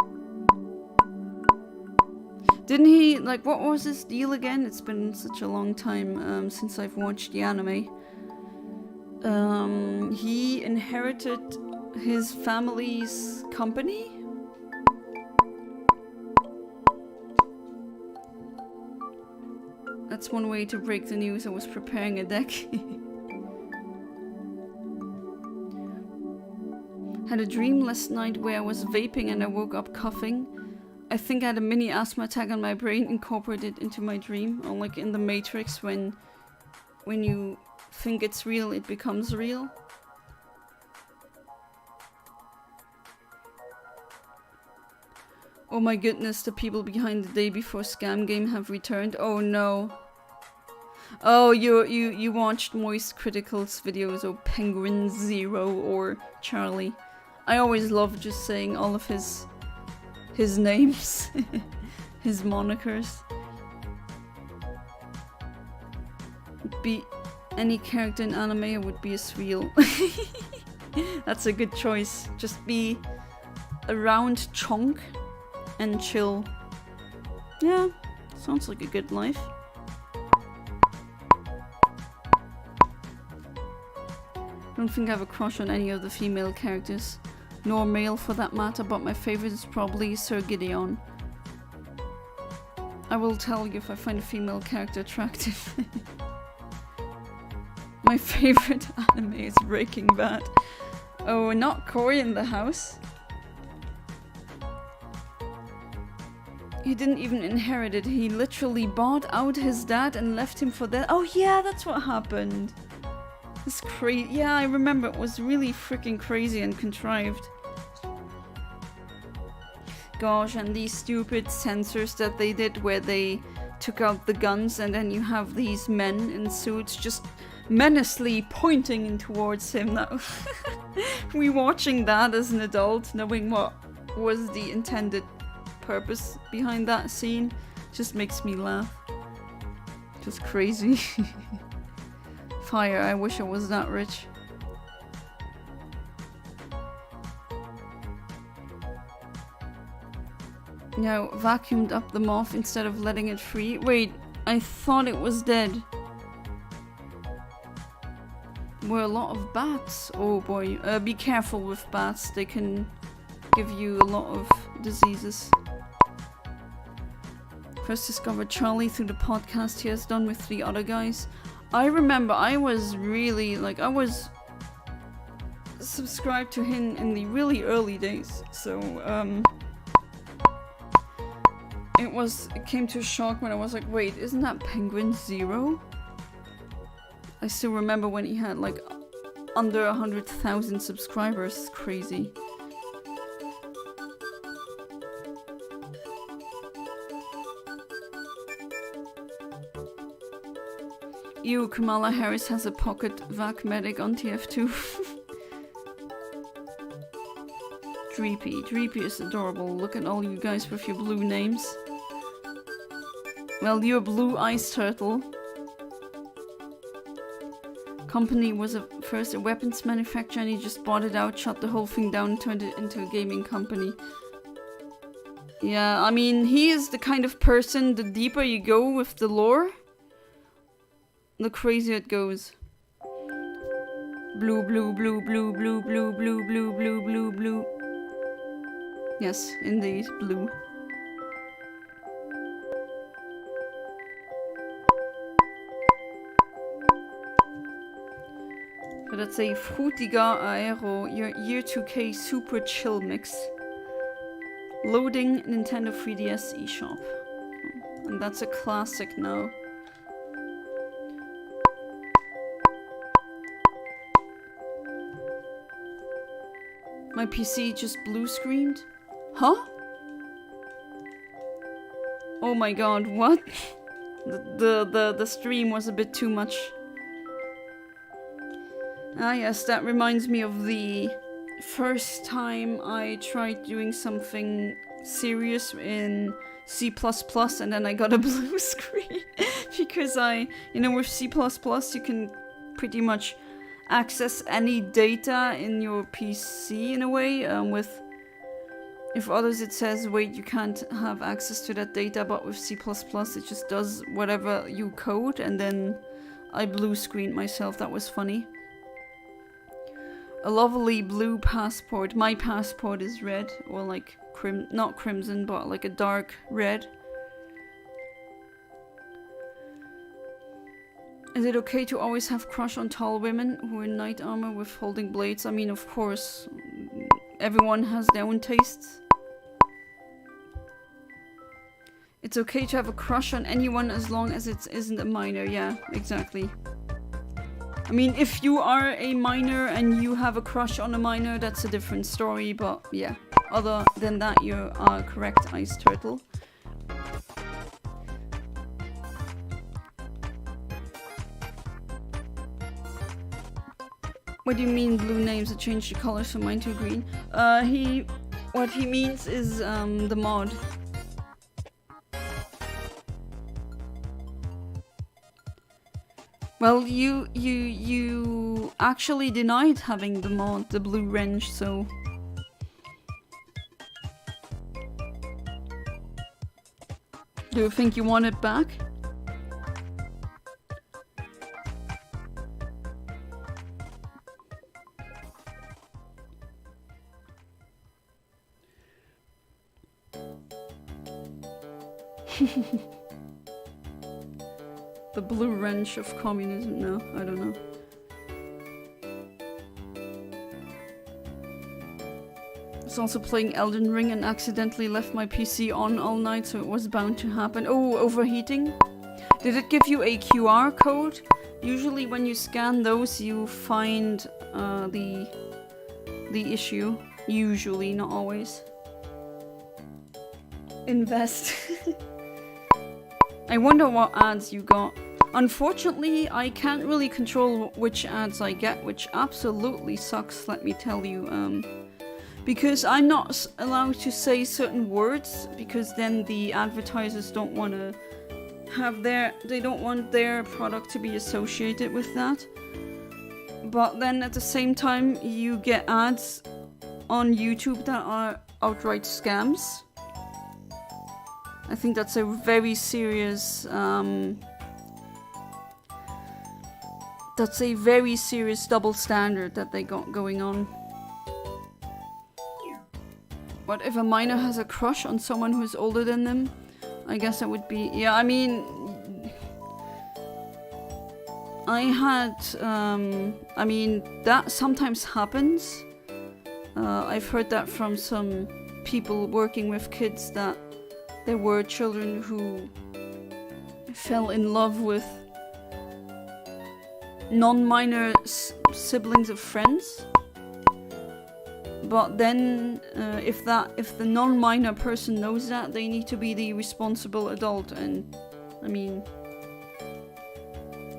Didn't he, like, what was his deal again? It's been such a long time since I've watched the anime. He inherited his family's company? That's one way to break the news. I was preparing a deck. Had a dream last night where I was vaping and I woke up coughing. I think I had a mini asthma attack on my brain incorporated into my dream. Or like in the Matrix when you think it's real, it becomes real. Oh my goodness, the people behind the Day Before Scam game have returned. Oh no. Oh, you watched Moist Critical's videos of Penguin Zero or Charlie. I always love just saying all of his names, his monikers. Be any character in anime, it would be a Sweal. That's a good choice. Just be a round chonk and chill. Yeah, sounds like a good life. Don't think I have a crush on any of the female characters, nor male for that matter, but my favorite is probably Sir Gideon. I will tell you if I find a female character attractive. My favorite anime is Breaking Bad. Oh, not Corey in the house. He didn't even inherit it. He literally bought out his dad and left him for that. Oh yeah, that's what happened. It's crazy. Yeah, I remember. It was really freaking crazy and contrived. Gosh, and these stupid censors that they did where they took out the guns and then you have these men in suits just menacingly pointing in towards him. Now, rewatching that as an adult, knowing what was the intended purpose behind that scene. Just makes me laugh. Just crazy. Fire, I wish I was that rich. Now, vacuumed up the moth instead of letting it free. Wait, I thought it was dead. Were a lot of bats. Oh boy, be careful with bats. They can give you a lot of diseases. First discovered Charlie through the podcast he has done with 3 other guys. I remember I was really, like, I was subscribed to him in the really early days. So, it came to a shock when I was like, wait, isn't that Penguin Zero? I still remember when he had like under 100,000 subscribers. Crazy. Ew, Kamala Harris has a pocket vac medic on TF2. Dreepy. Dreepy is adorable. Look at all you guys with your blue names. Well, you're a blue ice turtle. Company was first a weapons manufacturer and he just bought it out, shut the whole thing down and turned it into a gaming company. Yeah, I mean, he is the kind of person, the deeper you go with the lore, the crazier it goes. Blue, blue, blue, blue, blue, blue, blue, blue, blue, blue, blue. Yes, indeed, blue. But that's a Frutiger Aero, your Year 2K Super Chill Mix. Loading Nintendo 3DS eShop. And that's a classic now. My PC just blue screened? Huh? Oh my god, what? The stream was a bit too much. Ah yes, that reminds me of the first time I tried doing something serious in C++ and then I got a blue screen. Because with C++ you can pretty much access any data in your PC in a way. If others it says, wait, you can't have access to that data, but with C++ it just does whatever you code, and then I blue screened myself. That was funny. A lovely blue passport. My passport is red, or like not crimson, but like a dark red. Is it okay to always have crush on tall women who are in knight armor with holding blades? I mean, of course, everyone has their own tastes. It's okay to have a crush on anyone as long as it isn't a minor. Yeah, exactly. I mean, if you are a minor and you have a crush on a minor, that's a different story, but yeah. Other than that, you are correct, Ice Turtle. What do you mean blue names? I changed the colors from mine to green. What he means is the mod. Well, you actually denied having the mod, the blue wrench, so... Do you think you want it back? The blue wrench of communism? No, I don't know. I was also playing Elden Ring and accidentally left my PC on all night, so it was bound to happen. Oh, overheating? Did it give you a QR code? Usually when you scan those, you find the issue. Usually, not always. Invest. I wonder what ads you got. Unfortunately, I can't really control which ads I get, which absolutely sucks, let me tell you. Because I'm not allowed to say certain words, because then the advertisers don't want to have they don't want their product to be associated with that. But then at the same time, you get ads on YouTube that are outright scams. I think that's a very serious, double standard that they got going on. What if a minor has a crush on someone who's older than them? I guess that would be... Yeah, I mean... that sometimes happens. I've heard that from some people working with kids, that there were children who fell in love with non-minor siblings of friends. But then, if the non-minor person knows that, they need to be the responsible adult, and I mean,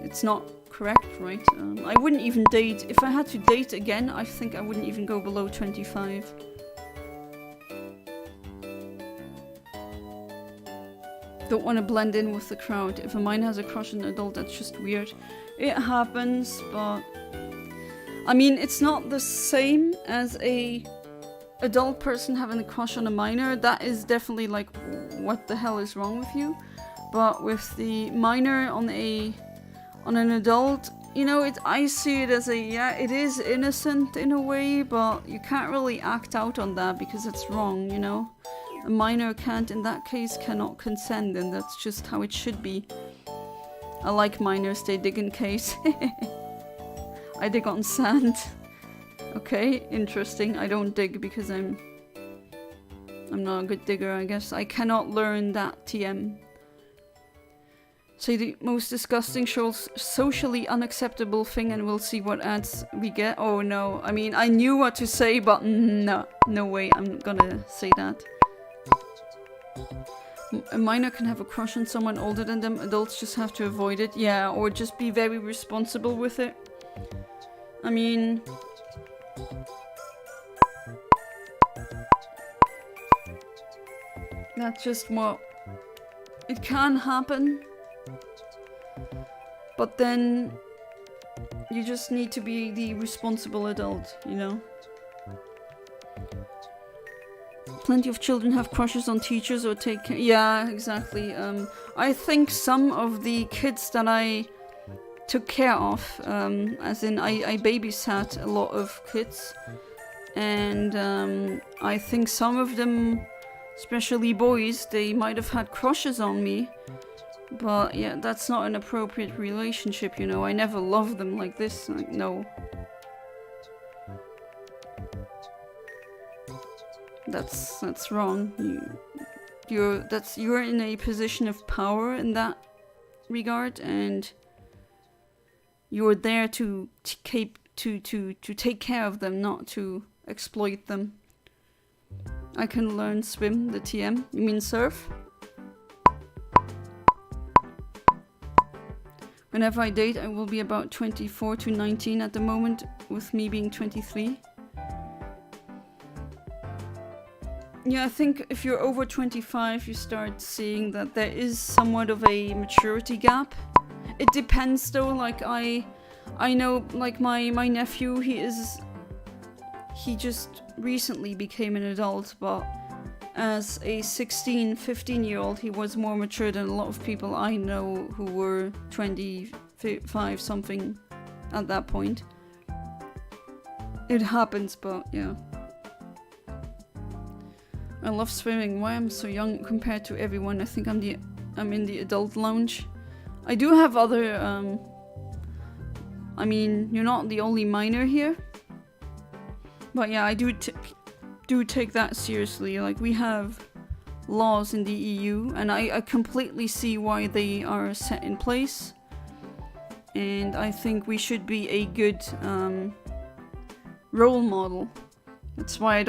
it's not correct, right? I wouldn't even date. If I had to date again, I think I wouldn't even go below 25. Don't want to blend in with the crowd. If a minor has a crush on an adult, that's just weird. It happens, but I mean, it's not the same as a adult person having a crush on a minor. That is definitely like, what the hell is wrong with you? But with the minor on an adult, you know, I see it as it is innocent in a way, but you can't really act out on that because it's wrong, you know? A minor cannot consent, and that's just how it should be. I like minors, they dig in caves. I dig on sand. Okay, interesting. I don't dig because I'm not a good digger, I guess. I cannot learn that TM. Say the most disgusting, socially unacceptable thing, and we'll see what ads we get. Oh no, I mean, I knew what to say, but no way I'm gonna say that. A minor can have a crush on someone older than them. Adults just have to avoid it. Yeah, or just be very responsible with it. I mean... that's just what... it can happen. But then... you just need to be the responsible adult, you know? Plenty of children have crushes on teachers or take care. Yeah, exactly. I think some of the kids that I took care of, as in I babysat a lot of kids, and I think some of them, especially boys, they might have had crushes on me. But yeah, that's not an appropriate relationship, you know. I never loved them like this. Like, no. That's wrong. You're in a position of power in that regard, and you're there to take care of them, not to exploit them. I can learn swim, the TM. You mean surf? Whenever I date, I will be about 24 to 19 at the moment, with me being 23. Yeah, I think if you're over 25, you start seeing that there is somewhat of a maturity gap. It depends though, like I know, like my nephew, he just recently became an adult, but as a 15-year-old, he was more mature than a lot of people I know who were 25 something at that point. It happens, but yeah. I love swimming. Why I'm so young compared to everyone? I think I'm in the adult lounge. I do have other, I mean, you're not the only minor here. But yeah, I do take that seriously. Like, we have laws in the EU, and I completely see why they are set in place. And I think we should be a good role model. That's why I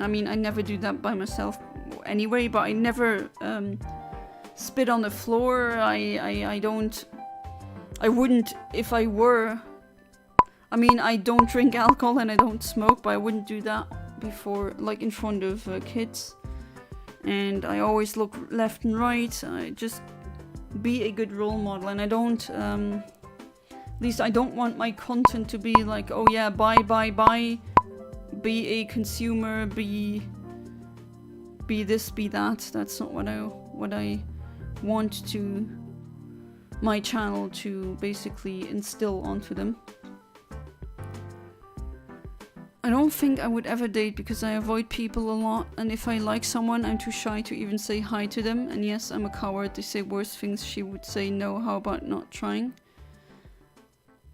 never do that by myself anyway, but I never spit on the floor. I wouldn't if I were. I mean, I don't drink alcohol and I don't smoke, but I wouldn't do that before, like in front of kids. And I always look left and right. I just be a good role model, and I don't, at least I don't want my content to be like, oh yeah, buy, be a consumer, be this, be that. That's not what I want to my channel to basically instill onto them. I don't think I would ever date because I avoid people a lot, and if I like someone, I'm too shy to even say hi to them. And yes, I'm a coward. They say worse things. She would say no. How about not trying?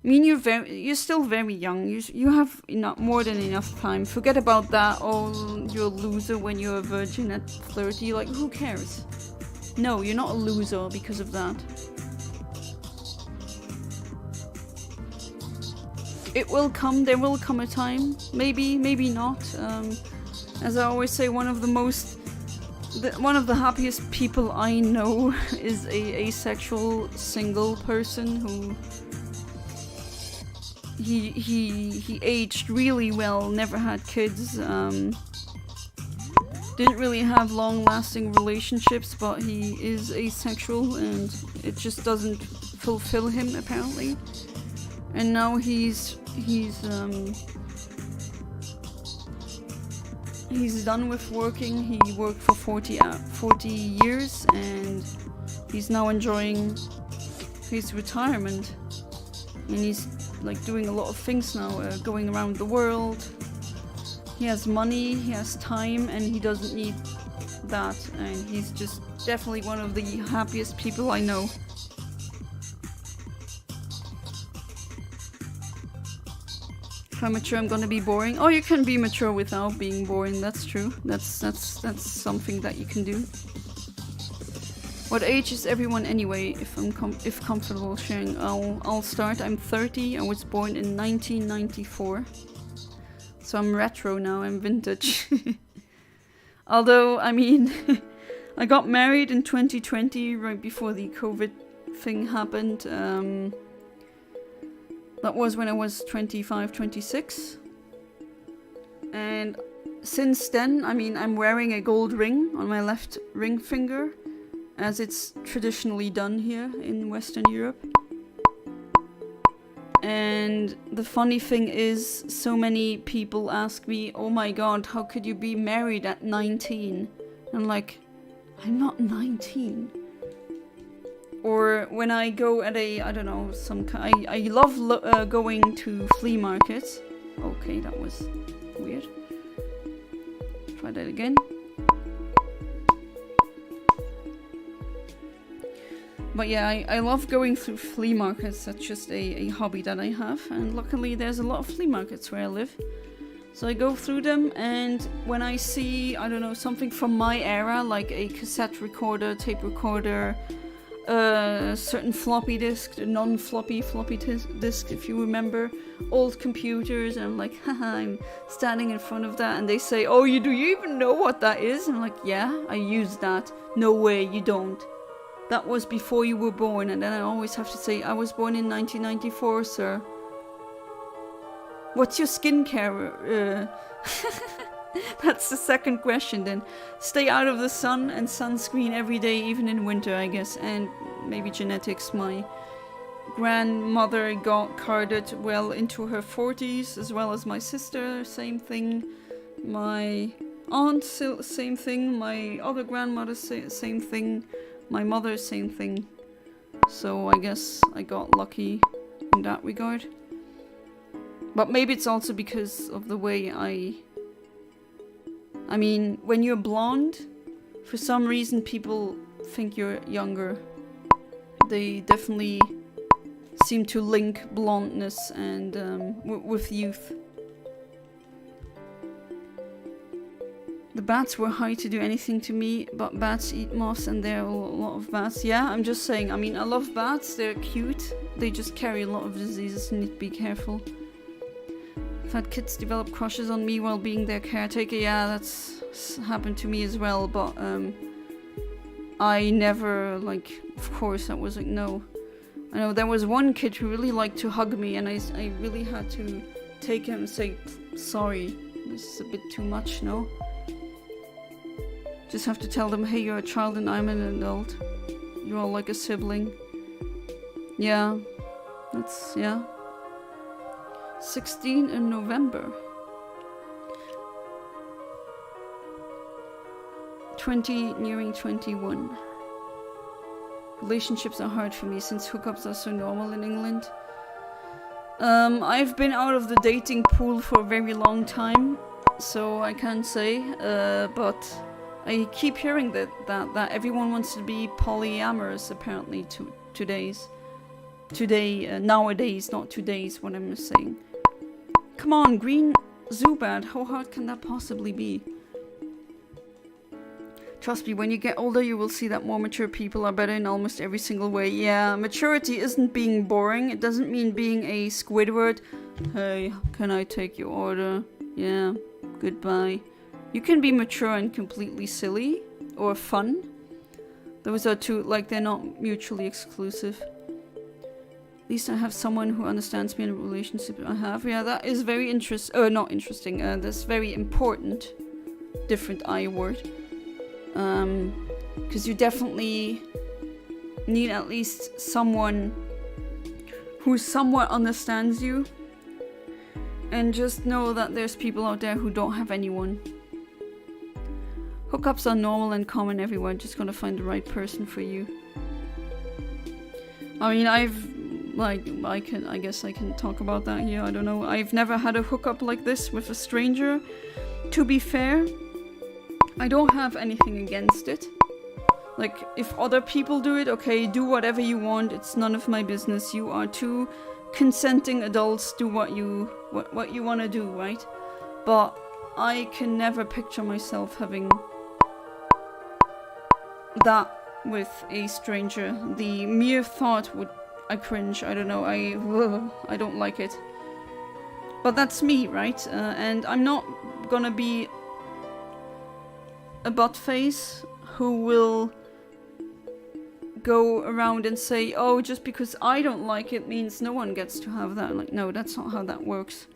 I mean, you're still very young. You have enough, more than enough time. Forget about that. Oh, you're a loser when you're a virgin at 30. Like, who cares? No, you're not a loser because of that. It will come. There will come a time. Maybe, maybe not. As I always say, one of the happiest people I know is a asexual single person who he aged really well, never had kids, didn't really have long-lasting relationships, but he is asexual and it just doesn't fulfill him apparently. And now he's done with working. He worked for 40 years and he's now enjoying his retirement. And he's like doing a lot of things now, going around the world. He has money, he has time, and he doesn't need that. And he's just definitely one of the happiest people I know. If I'm mature, I'm gonna be boring. Oh, you can be mature without being boring. That's true. That's something that you can do. What age is everyone anyway? If comfortable sharing, I'll start. I'm 30. I was born in 1994, so I'm retro now. I'm vintage. Although, I mean, I got married in 2020, right before the COVID thing happened. That was when I was 25, 26. And since then, I mean, I'm wearing a gold ring on my left ring finger, as it's traditionally done here in Western Europe. And the funny thing is, so many people ask me, oh my god, how could you be married at 19? I'm like, I'm not 19. Or when I go at I don't know, I love going to flea markets. Okay, that was weird. Try that again. But yeah, I love going through flea markets. That's just a hobby that I have. And luckily there's a lot of flea markets where I live. So I go through them, and when I see, I don't know, something from my era, like a cassette recorder, tape recorder, certain floppy disk, non-floppy floppy disk, if you remember, old computers, and I'm like, haha, I'm standing in front of that, and they say, oh, do you even know what that is? And I'm like, yeah, I use that. No way, you don't. That was before you were born. And then I always have to say, I was born in 1994, sir. What's your skincare? That's the second question then. Stay out of the sun and sunscreen every day, even in winter, I guess. And maybe genetics. My grandmother got carded well into her 40s, as well as my sister, same thing. My aunt, same thing. My other grandmother, same thing. My mother, same thing. So I guess I got lucky in that regard. But maybe it's also because of the way I mean, when you're blonde, for some reason people think you're younger. They definitely seem to link blondness and with youth. The bats were high to do anything to me, but bats eat moths and there are a lot of bats. Yeah, I'm just saying, I mean, I love bats, they're cute. They just carry a lot of diseases, you need to be careful. I've had kids develop crushes on me while being their caretaker. Yeah, that's happened to me as well, but I never, like, of course, I was like, no. I know there was one kid who really liked to hug me, and I really had to take him and say, sorry, This is a bit too much, no? Just have to tell them, hey, you're a child and I'm an adult. You're all like a sibling. Yeah. That's, yeah. 16 in November. 20, nearing 21. Relationships are hard for me since hookups are so normal in England. I've been out of the dating pool for a very long time, so I can't say, but I keep hearing that everyone wants to be polyamorous apparently nowadays, not today's what I'm saying. Come on, green Zubat, how hard can that possibly be? Trust me, when you get older you will see that more mature people are better in almost every single way. Yeah, maturity isn't being boring. It doesn't mean being a Squidward. Hey, can I take your order? Yeah, goodbye. You can be mature and completely silly or fun. Those are two, like, they're not mutually exclusive. At least I have someone who understands me in a relationship I have. Yeah, that is very not interesting. That's very important. Different I word. Because you definitely need at least someone who somewhat understands you. And just know that there's people out there who don't have anyone. Hookups are normal and common everywhere. Just gotta find the right person for you. I mean, I guess I can talk about that here. I don't know. I've never had a hookup like this with a stranger. To be fair, I don't have anything against it. Like, if other people do it, okay, do whatever you want. It's none of my business. You are two consenting adults. Do what you want to do, right? But I can never picture myself having that with a stranger. The mere thought would... I cringe. I don't know. I don't like it. But that's me, right? And I'm not gonna be a buttface who will go around and say, oh, just because I don't like it means no one gets to have that. Like, no, that's not how that works.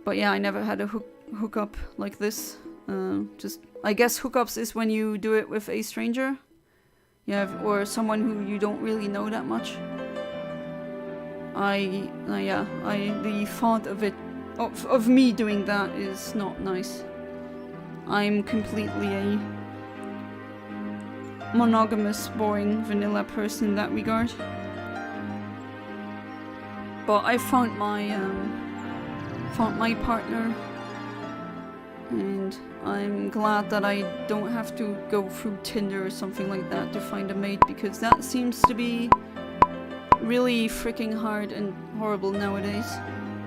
But yeah, I never had a hookup like this. I guess hookups is when you do it with a stranger. Yeah, or someone who you don't really know that much. The thought of it, of me doing that is not nice. I'm completely a monogamous, boring, vanilla person in that regard. But I found my partner, and I'm glad that I don't have to go through Tinder or something like that to find a mate, because that seems to be really freaking hard and horrible nowadays,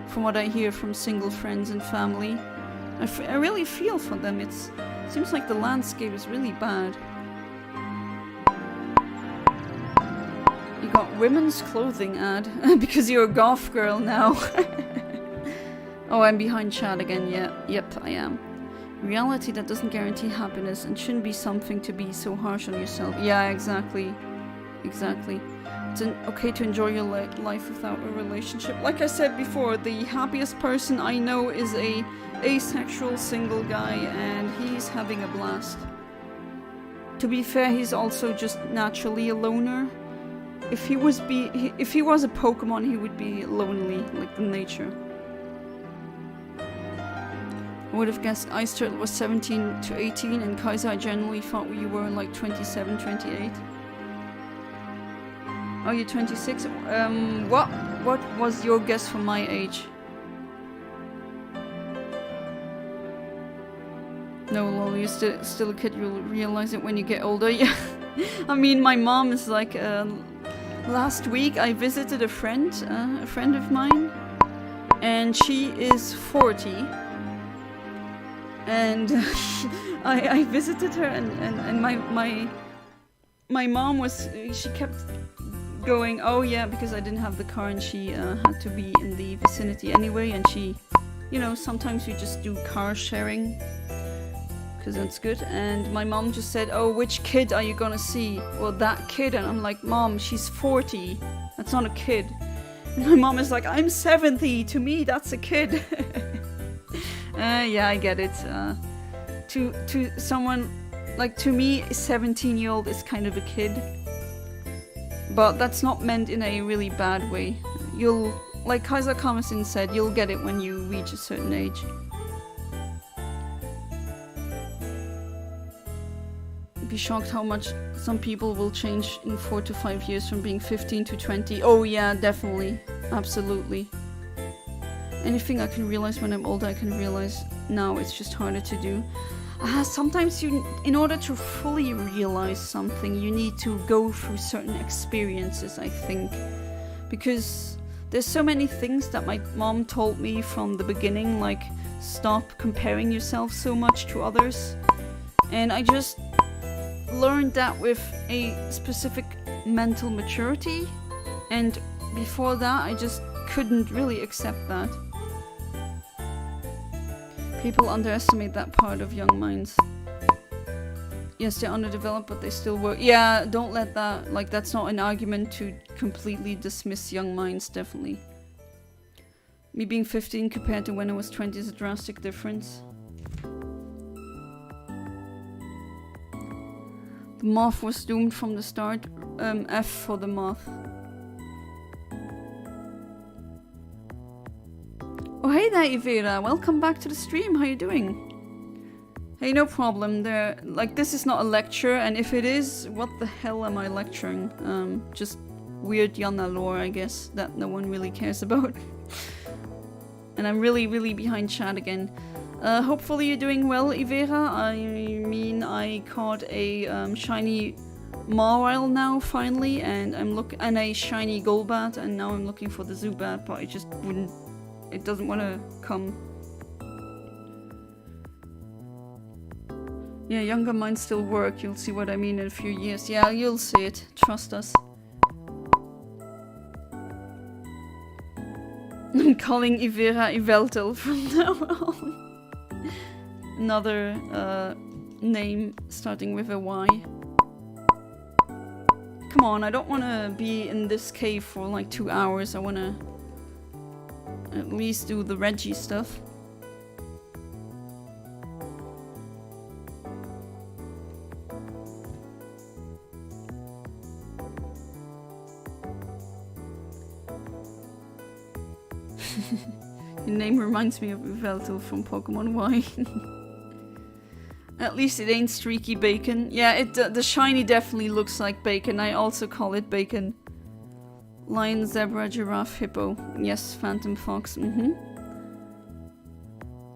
from what I hear from single friends and family. I really feel for them. It seems like the landscape is really bad. You got women's clothing ad because you're a goth girl now. Oh, I'm behind chat again. Yeah, yep, I am. Reality that doesn't guarantee happiness and shouldn't be something to be so harsh on yourself. Yeah, exactly. Exactly. It's okay to enjoy your life without a relationship. Like I said before, the happiest person I know is a asexual single guy, and he's having a blast. To be fair, he's also just naturally a loner. If he was a Pokemon, he would be lonely, like the nature. I would have guessed Ice Turtle was 17 to 18, and Kaiser, I generally thought you were like 27, 28. Oh, you're 26? What was your guess for my age? No, lol, you're still a kid. You'll realize it when you get older. Yeah. I mean, my mom is like, last week I visited a friend of mine, and she is 40. And I visited her, and my mom was, she kept going, oh yeah, because I didn't have the car and she had to be in the vicinity anyway, and she, you know, sometimes you just do car sharing because that's good. And my mom just said, oh, which kid are you gonna see? Well, that kid. And I'm like, Mom, she's 40, that's not a kid. My mom is like, I'm 70. To me, that's a kid. Yeah, I get it. To someone, like to me, a 17-year-old is kind of a kid. But that's not meant in a really bad way. You'll, like Kaiser Kamasin said, you'll get it when you reach a certain age. Be shocked how much some people will change in 4 to 5 years from being 15 to 20. Oh yeah, definitely. Absolutely. Anything I can realize when I'm older, I can realize now. It's just harder to do. Sometimes in order to fully realize something, you need to go through certain experiences, I think. Because there's so many things that my mom told me from the beginning, like stop comparing yourself so much to others. And I just learned that with a specific mental maturity, and before that I just couldn't really accept that. People underestimate that part of young minds. Yes, they're underdeveloped, but they still work. Yeah, don't let that, like, that's not an argument to completely dismiss young minds, definitely. Me being 15 compared to when I was 20 is a drastic difference. The moth was doomed from the start. F for the moth. Oh hey there, Ivera. Welcome back to the stream. How you doing? Hey, no problem. There, like, this is not a lecture, and if it is, what the hell am I lecturing? Just weird Yana lore, I guess, that no one really cares about. And I'm really behind chat again. Hopefully you're doing well, Ivera. I mean, I caught a shiny Marwile now, finally, and and a shiny Golbat, and now I'm looking for the Zubat, but it doesn't want to come. Yeah, younger minds still work. You'll see what I mean in a few years. Yeah, you'll see it. Trust us. I'm calling Ivera Iveltel from now on. Another name starting with a Y. Come on, I don't want to be in this cave for like 2 hours. I want to at least do the Reggie stuff. Your name reminds me of Yveltal from Pokemon Y. At least it ain't streaky bacon. Yeah, the shiny definitely looks like bacon. I also call it bacon. Lion, zebra, giraffe, hippo. Yes, phantom fox.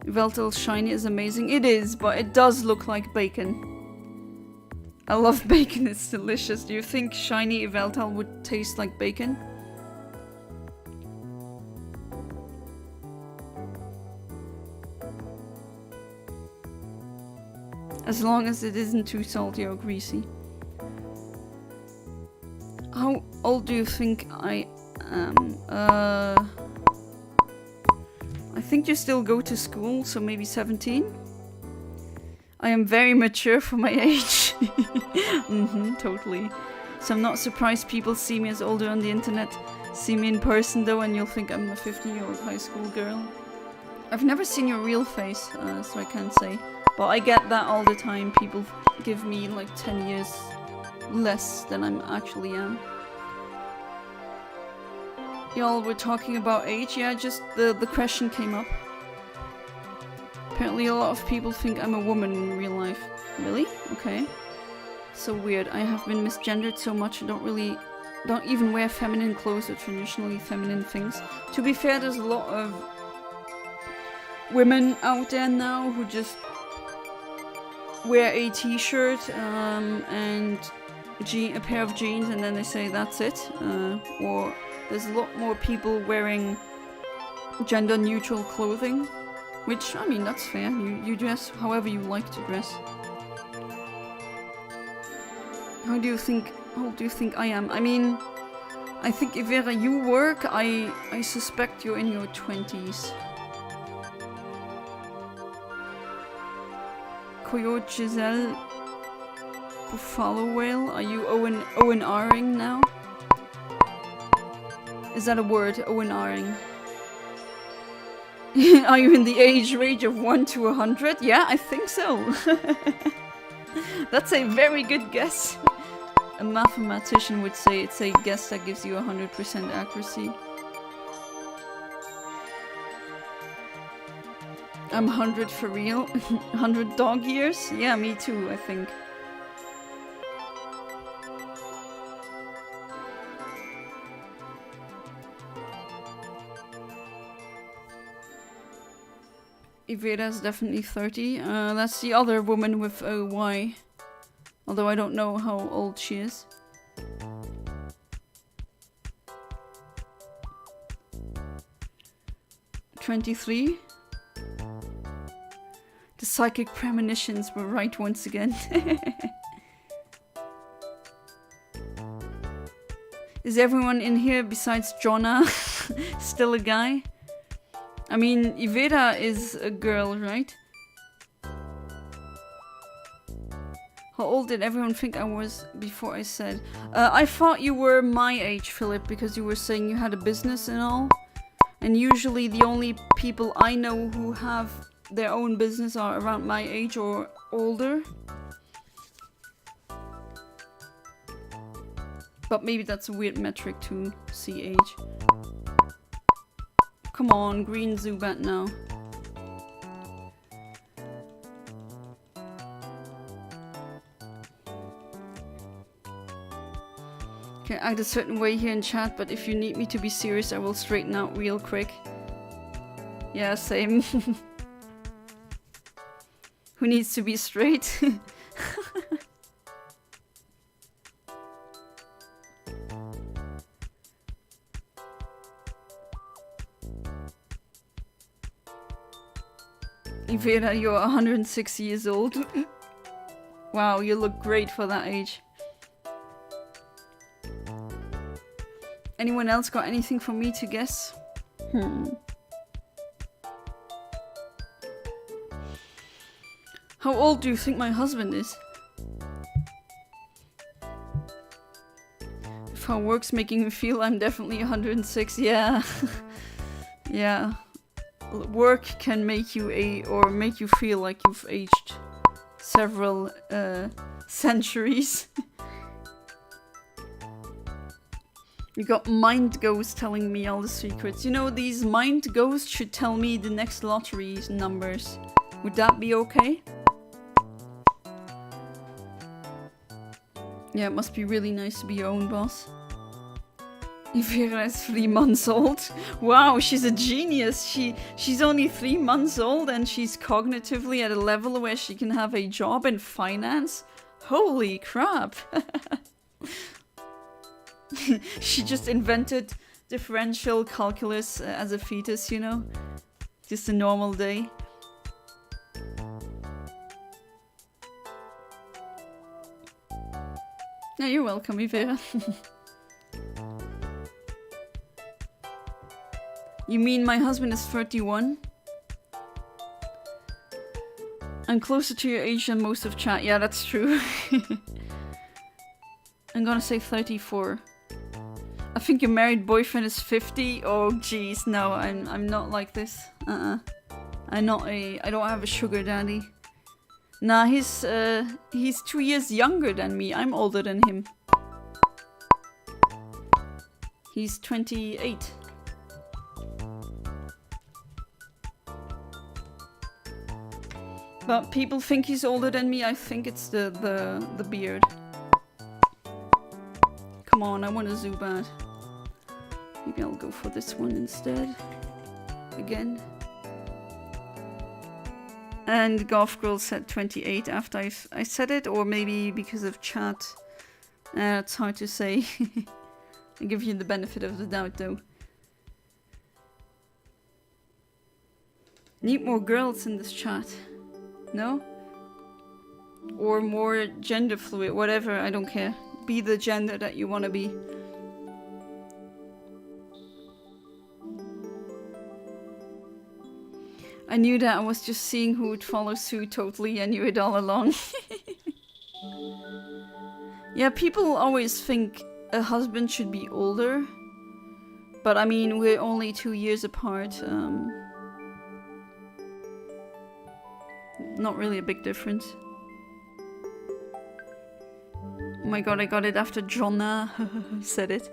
Yveltal shiny is amazing. It is, but it does look like bacon. I love bacon, it's delicious. Do you think shiny Yveltal would taste like bacon? As long as it isn't too salty or greasy. How old do you think I am? I think you still go to school, so maybe 17? I am very mature for my age. Totally. So I'm not surprised people see me as older on the internet. See me in person though, and you'll think I'm a 15-year-old high school girl. I've never seen your real face, so I can't say. But I get that all the time. People give me like 10 years less than I actually am. Y'all were talking about age? Yeah, just the question came up. Apparently a lot of people think I'm a woman in real life. Really? Okay. So weird. I have been misgendered so much I don't even wear feminine clothes or traditionally feminine things. To be fair, there's a lot of women out there now who just wear a t-shirt and a pair of jeans and then they say that's it. Or there's a lot more people wearing gender-neutral clothing, which, I mean, that's fair. You dress however you like to dress. How do you think I am? I mean, I think if you work, I suspect you're in your 20s. Coyote Giselle Buffalo Whale, are you Owen R-ing now? Is that a word? ONRing. Are you in the age range of 1 to 100? Yeah, I think so. That's a very good guess. A mathematician would say it's a guess that gives you 100% accuracy. I'm 100 for real. 100 dog years? Yeah, me too, I think. Ivera's definitely 30. That's the other woman with a Y. Although I don't know how old she is. "23? The psychic premonitions were right once again. Is everyone in here besides Jonah still a guy? I mean, Ivera is a girl, right? How old did everyone think I was before I said? I thought you were my age, Philip, because you were saying you had a business and all. And usually the only people I know who have their own business are around my age or older. But maybe that's a weird metric to see age. Come on, green Zubat now. Okay, act a certain way here in chat, but if you need me to be serious, I will straighten out real quick. Yeah, same. Who needs to be straight? Ivera, you're 106 years old. Wow, you look great for that age. Anyone else got anything for me to guess? How old do you think my husband is? If how work's making me feel, I'm definitely 106. Yeah. Yeah. Work can make you make you feel like you've aged several centuries. You got mind ghosts telling me all the secrets. You know, these mind ghosts should tell me the next lottery numbers. Would that be okay? Yeah, it must be really nice to be your own boss. Ivera is 3 months old. Wow, she's a genius. She's only 3 months old and she's cognitively at a level where she can have a job in finance. Holy crap. She just invented differential calculus as a fetus, you know? Just a normal day. No, you're welcome, Ivera. You mean my husband is 31? I'm closer to your age than most of chat. Yeah, that's true. I'm gonna say 34. I think your married boyfriend is 50. Oh, jeez, no, I'm not like this. I don't have a sugar daddy. Nah, he's 2 years younger than me. I'm older than him. He's 28. But people think he's older than me. I think it's the beard. Come on, I want a Zubat. Maybe I'll go for this one instead. Again. And Golf Girl said 28 after I said it, or maybe because of chat. It's hard to say. I give you the benefit of the doubt though. Need more girls in this chat. No? Or more gender fluid, whatever, I don't care. Be the gender that you want to be. I knew that. I was just seeing who would follow suit. Totally, I knew it all along. Yeah, people always think a husband should be older. But I mean, we're only 2 years apart. Not really a big difference. Oh my god, I got it after Jonna said it.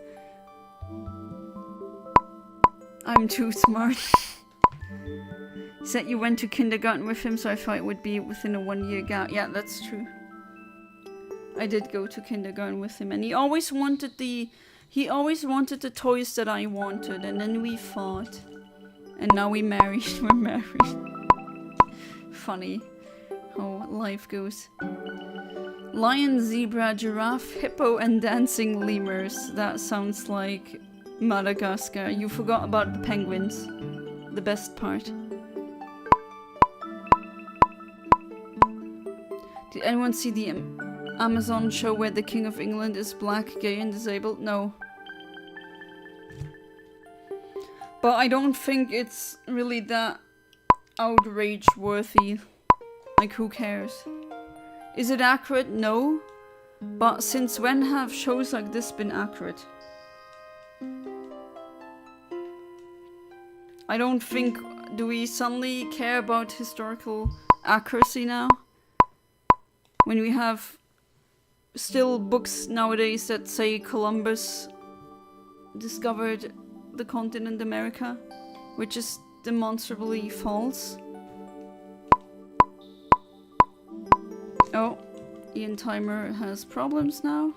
I'm too smart. Said you went to kindergarten with him, so I thought it would be within a 1 year gap. Yeah, that's true. I did go to kindergarten with him, and he always wanted the toys that I wanted, and then we fought. And now we married. We're married. Funny how life goes. Lion, zebra, giraffe, hippo, and dancing lemurs. That sounds like Madagascar. You forgot about the penguins. The best part. Did anyone see the Amazon show where the King of England is black, gay, and disabled? No. But I don't think it's really that outrage-worthy. Like, who cares? Is it accurate? No. But since when have shows like this been accurate? I don't think... Do we suddenly care about historical accuracy now? When we have still books nowadays that say Columbus discovered the continent America, which is demonstrably false. Oh, Eontimer has problems now.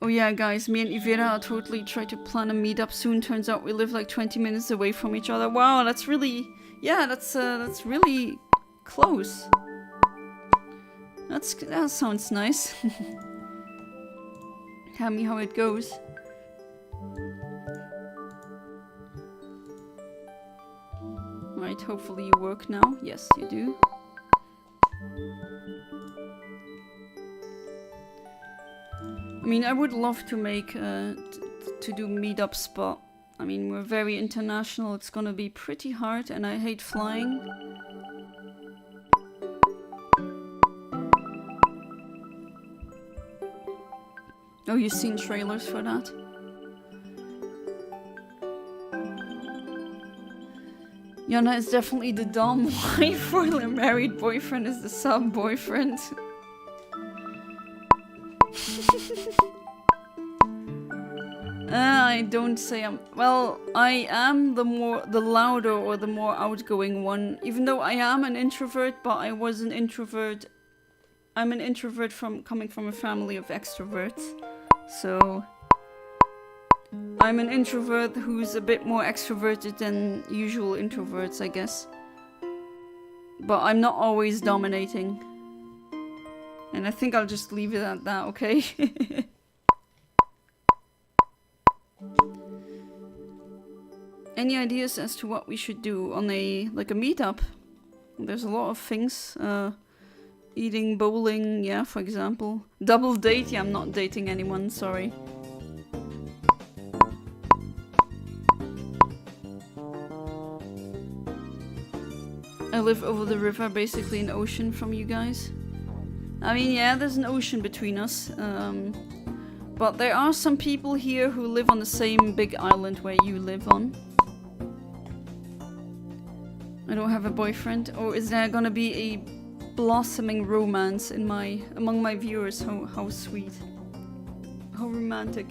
Oh yeah, guys, me and Ivera totally tried to plan a meetup soon. Turns out we live like 20 minutes away from each other. Wow, that's really... Yeah, that's really close. That sounds nice. Tell me how it goes. Right, hopefully you work now. Yes, you do. I mean, I would love to make to do meetups, but I mean, we're very international. It's gonna be pretty hard, and I hate flying. Oh, you've seen trailers for that? Yana is definitely the dumb wife, while her married boyfriend is the sub-boyfriend. I don't say I'm... Well, I am the louder or the more outgoing one. Even though I am an introvert, but I was an introvert... I'm an introvert coming from a family of extroverts. So... I'm an introvert who's a bit more extroverted than usual introverts, I guess. But I'm not always dominating. And I think I'll just leave it at that, okay? Any ideas as to what we should do on a meetup? There's a lot of things. Eating, bowling, yeah, for example. Double date? Yeah, I'm not dating anyone, sorry. I live over the river, basically an ocean from you guys. I mean, yeah, there's an ocean between us. But there are some people here who live on the same big island where you live on. I don't have a boyfriend. Or is there gonna be a blossoming romance in among my viewers? How sweet. How romantic.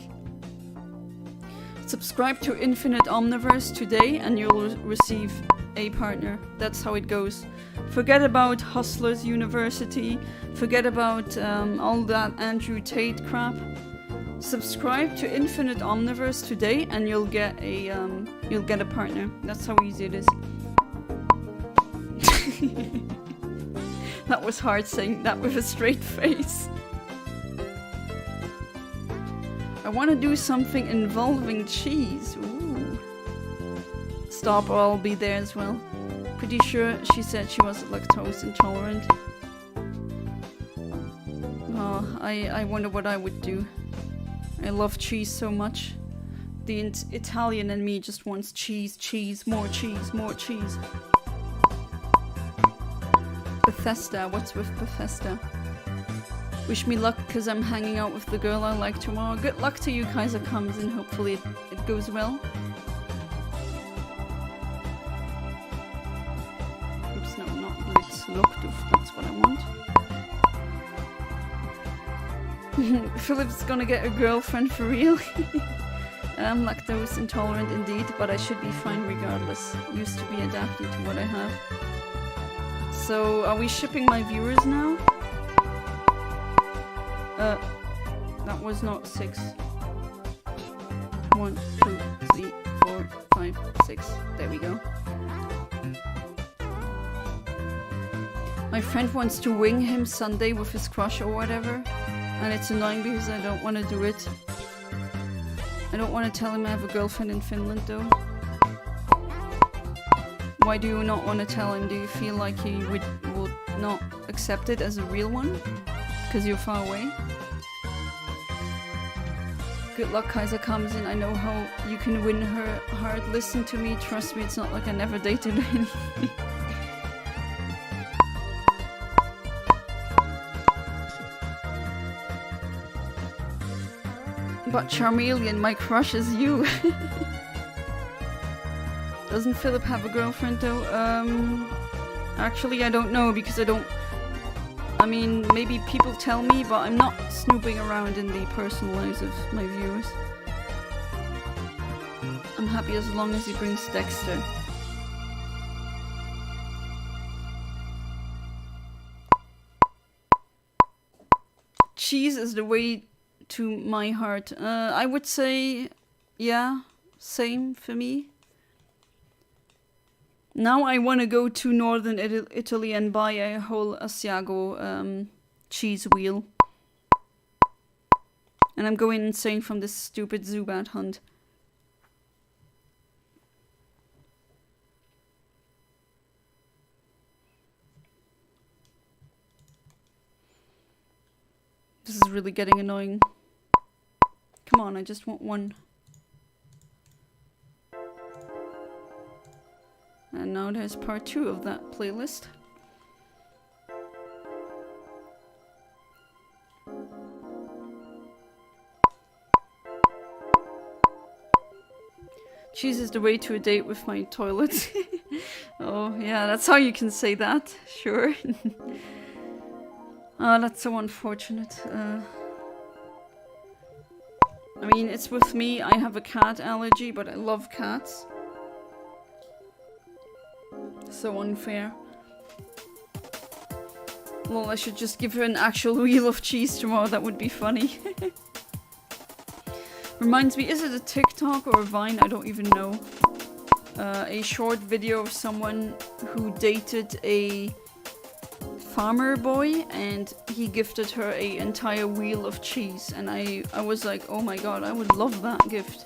Subscribe to Infinite Omniverse today and you'll receive a partner. That's how it goes. Forget about Hustlers University. Forget about all that Andrew Tate crap. Subscribe to Infinite Omniverse today and you'll get a partner. That's how easy it is. That was hard saying that with a straight face. I want to do something involving cheese. Ooh. Stop or I'll be there as well. Pretty sure she said she was lactose intolerant. Oh, I wonder what I would do. I love cheese so much. The Italian in me just wants cheese, cheese, more cheese, more cheese. Bethesda, what's with Bethesda? Wish me luck because I'm hanging out with the girl I like tomorrow. Good luck to you, Kaiser comes in. Hopefully it goes well. Oops, no, not Blitz. Lockduft, that's what I want. Philip's gonna get a girlfriend for real. I'm lactose intolerant indeed, but I should be fine regardless. Used to be adapting to what I have. So, are we shipping my viewers now? That was not 6. 1, 2, 3, 4, 5, 6. There we go. My friend wants to wing him Sunday with his crush or whatever, and it's annoying because I don't want to do it. I don't want to tell him I have a girlfriend in Finland though. Why do you not want to tell him? Do you feel like he would not accept it as a real one? Because you're far away? Good luck, Kaiser comes in. I know how you can win her heart. Listen to me, trust me, it's not like I never dated anything. But Charmeleon, my crush is you. Doesn't Philip have a girlfriend though? Actually I don't know because I don't... I mean, maybe people tell me, but I'm not snooping around in the personal lives of my viewers. I'm happy as long as he brings Dexter. Cheese is the way to my heart. I would say, yeah, same for me. Now I want to go to northern Italy and buy a whole Asiago cheese wheel. And I'm going insane from this stupid Zubat hunt. This is really getting annoying. Come on, I just want one. And now there's part 2 of that playlist. Cheese is the way to a date with my toilet. Oh, yeah, that's how you can say that. Sure. Oh, that's so unfortunate. I mean, it's with me. I have a cat allergy, but I love cats. So unfair. Well, I should just give her an actual wheel of cheese tomorrow. That would be funny. Reminds me, is it a TikTok or a Vine? I don't even know. A short video of someone who dated a farmer boy and he gifted her an entire wheel of cheese. And I was like, oh my god, I would love that gift.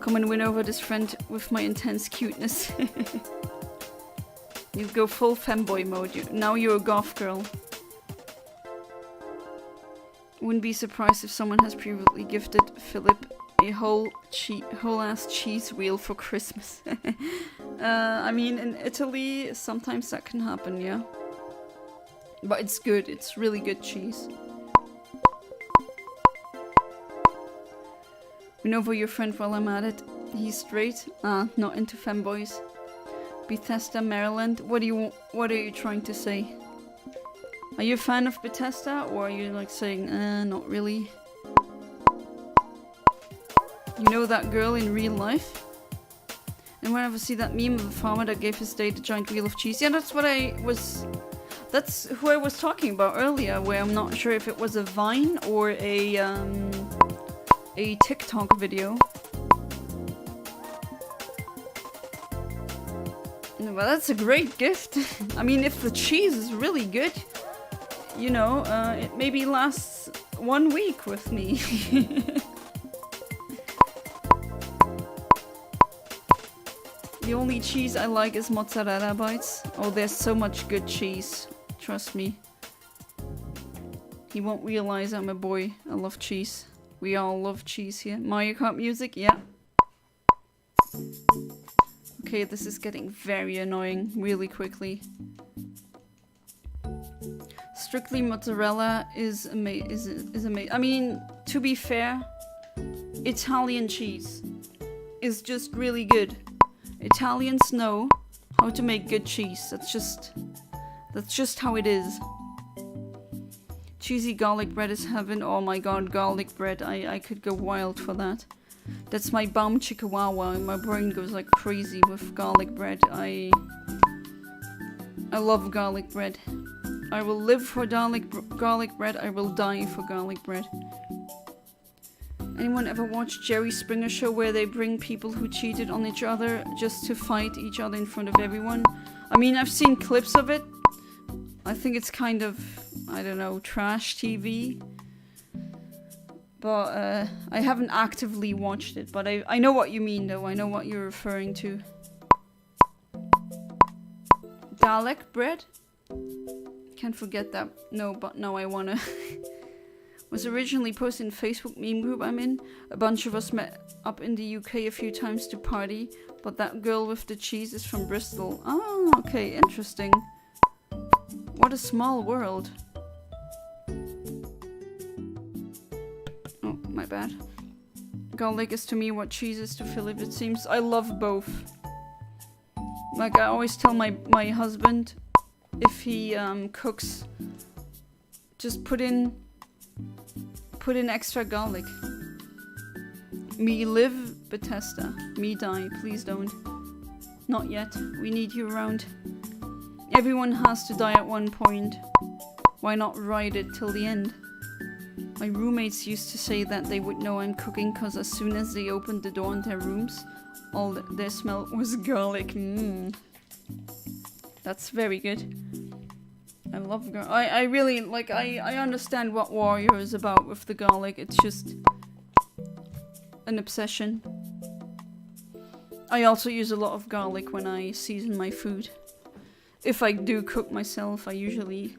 Come and win over this friend with my intense cuteness. You go full femboy mode. Now you're a goth girl. Wouldn't be surprised if someone has previously gifted Philip a whole ass cheese wheel for Christmas. I mean, in Italy, sometimes that can happen, yeah. But it's good. It's really good cheese. Win over your friend while I'm at it. He's straight. Not into femboys. Bethesda, Maryland. What are you trying to say? Are you a fan of Bethesda, or are you like saying, not really? You know that girl in real life? And whenever I see that meme of the farmer that gave his date a giant wheel of cheese. Yeah, that's who I was talking about earlier, where I'm not sure if it was a Vine or a TikTok video. Well, that's a great gift. I mean, if the cheese is really good, you know, it maybe lasts 1 week with me. The only cheese I like is mozzarella bites. Oh, there's so much good cheese. Trust me. He won't realize I'm a boy. I love cheese. We all love cheese here. Mario Kart music? Yeah. Okay, this is getting very annoying really quickly. Strictly mozzarella is amazing. I mean, to be fair, Italian cheese is just really good. Italians know how to make good cheese. That's just how it is. Cheesy garlic bread is heaven. Oh my god, garlic bread. I could go wild for that. That's my bum chihuahua. My brain goes like crazy with garlic bread. I love garlic bread. I will live for garlic bread. I will die for garlic bread. Anyone ever watched Jerry Springer show where they bring people who cheated on each other just to fight each other in front of everyone? I mean, I've seen clips of it. I think it's kind of, I don't know, trash TV. But I haven't actively watched it. But I know what you mean though. I know what you're referring to. Garlic bread? Can't forget that. No, but now I wanna. Was originally posted in Facebook meme group I'm in. A bunch of us met up in the UK a few times to party, but that girl with the cheese is from Bristol. Oh, okay, interesting. What a small world. Oh, my bad. Garlic is to me what cheese is to Philip, it seems. I love both. Like, I always tell my husband, if he cooks, just put in extra garlic. Me live, Bethesda. Me die, please don't. Not yet. We need you around. Everyone has to die at one point. Why not ride it till the end? My roommates used to say that they would know I'm cooking because as soon as they opened the door in their rooms, all their smell was garlic. That's very good. I love garlic. I really, like, I understand what Warrior is about with the garlic. It's just an obsession. I also use a lot of garlic when I season my food. If I do cook myself, I usually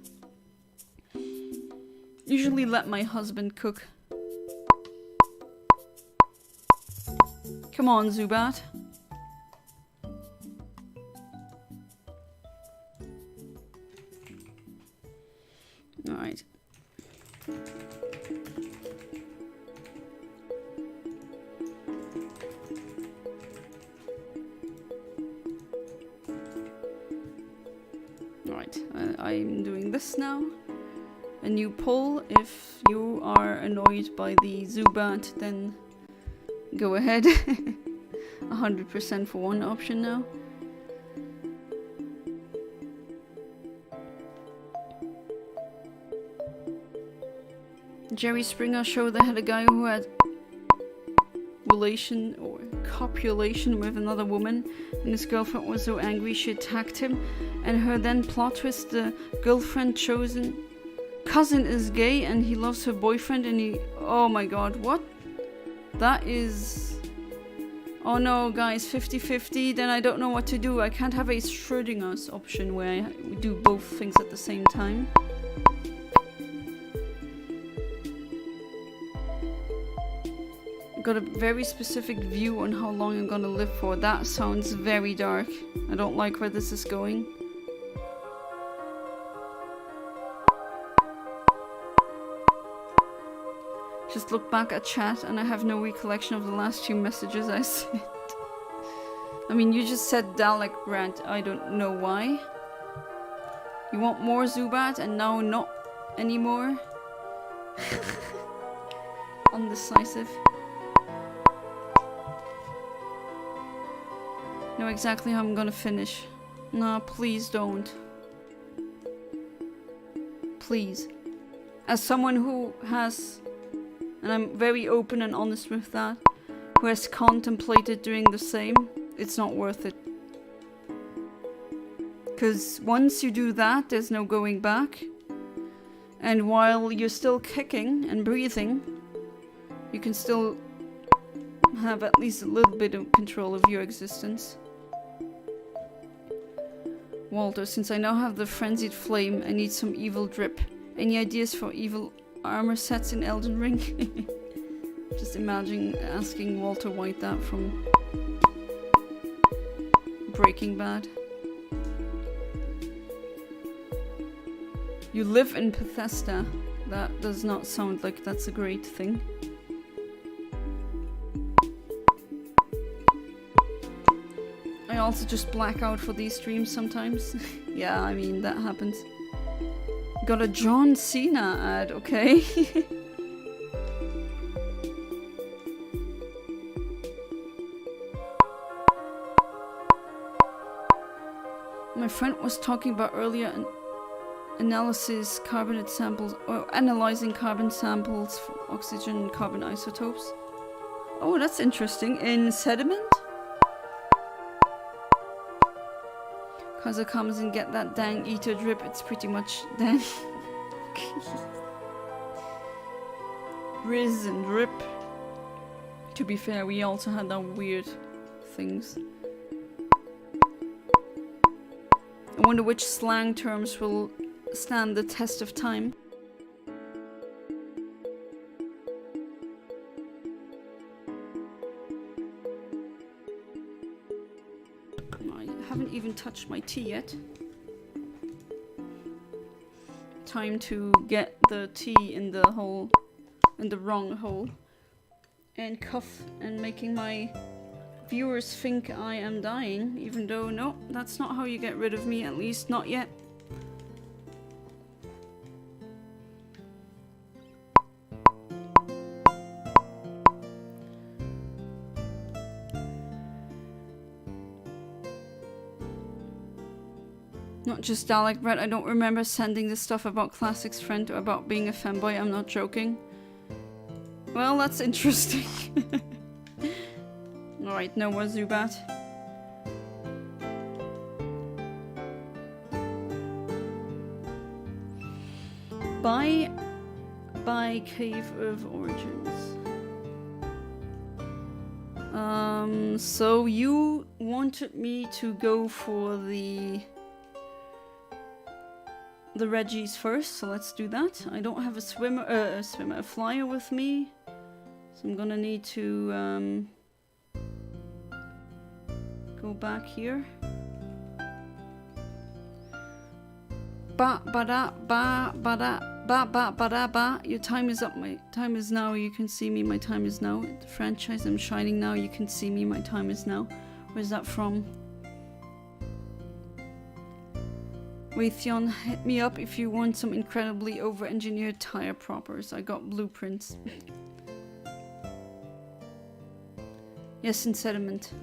let my husband cook. Come on, Zubat. Alright. Alright, I'm doing this now. A new poll. If you are annoyed by the Zubat, then go ahead. 100% for one option now. Jerry Springer show they had a guy who had relation or copulation with another woman, and his girlfriend was so angry she attacked him, and her then plot twist, the girlfriend chosen cousin is gay and he loves her boyfriend, and he, oh my god, what? That is, oh no guys, 50-50, then I don't know what to do. I can't have a Schrodinger's option where I do both things at the same time. Got a very specific view on how long I'm gonna live for. That sounds very dark. I don't like where this is going. Just look back at chat and I have no recollection of the last few messages I sent. I mean, you just said Dalek Brand. I don't know why. You want more Zubat and now not anymore? Undecisive. Know exactly how I'm gonna finish. No, please don't. Please. As someone who has, and I'm very open and honest with that, who has contemplated doing the same, it's not worth it. Because once you do that, there's no going back. And while you're still kicking and breathing, you can still have at least a little bit of control of your existence. Walter, since I now have the Frenzied Flame, I need some evil drip. Any ideas for evil armor sets in Elden Ring? Just imagine asking Walter White that from Breaking Bad. You live in Bethesda. That does not sound like that's a great thing. I also just black out for these streams sometimes. Yeah, I mean, that happens. Got a John Cena ad, okay. My friend was talking about earlier analysis carbonate samples, or analyzing carbon samples for oxygen and carbon isotopes. Oh, that's interesting. In sediment? Cause it comes and get that dang ether drip, it's pretty much dang. Riz and drip. To be fair, we also had that weird things. I wonder which slang terms will stand the test of time. I haven't even touched my tea yet. Time to get the tea in the hole, in the wrong hole, and cough and making my viewers think I am dying, even though no, that's not how you get rid of me, at least not yet. Not just Dalek Bread, I don't remember sending this stuff about Classic's friend or about being a fanboy, I'm not joking. Well, that's interesting. Alright, no more Zubat. By Cave of Origins. So you wanted me to go for the Reggies first, so let's do that. I don't have a flyer with me, so I'm gonna need to go back here. Your time is up. My time is now. You can see me. My time is now. The franchise, I'm shining now. You can see me. My time is now. Where's that from? Raytheon, hit me up if you want some incredibly over-engineered tire proppers. I got blueprints. Yes, in sediment.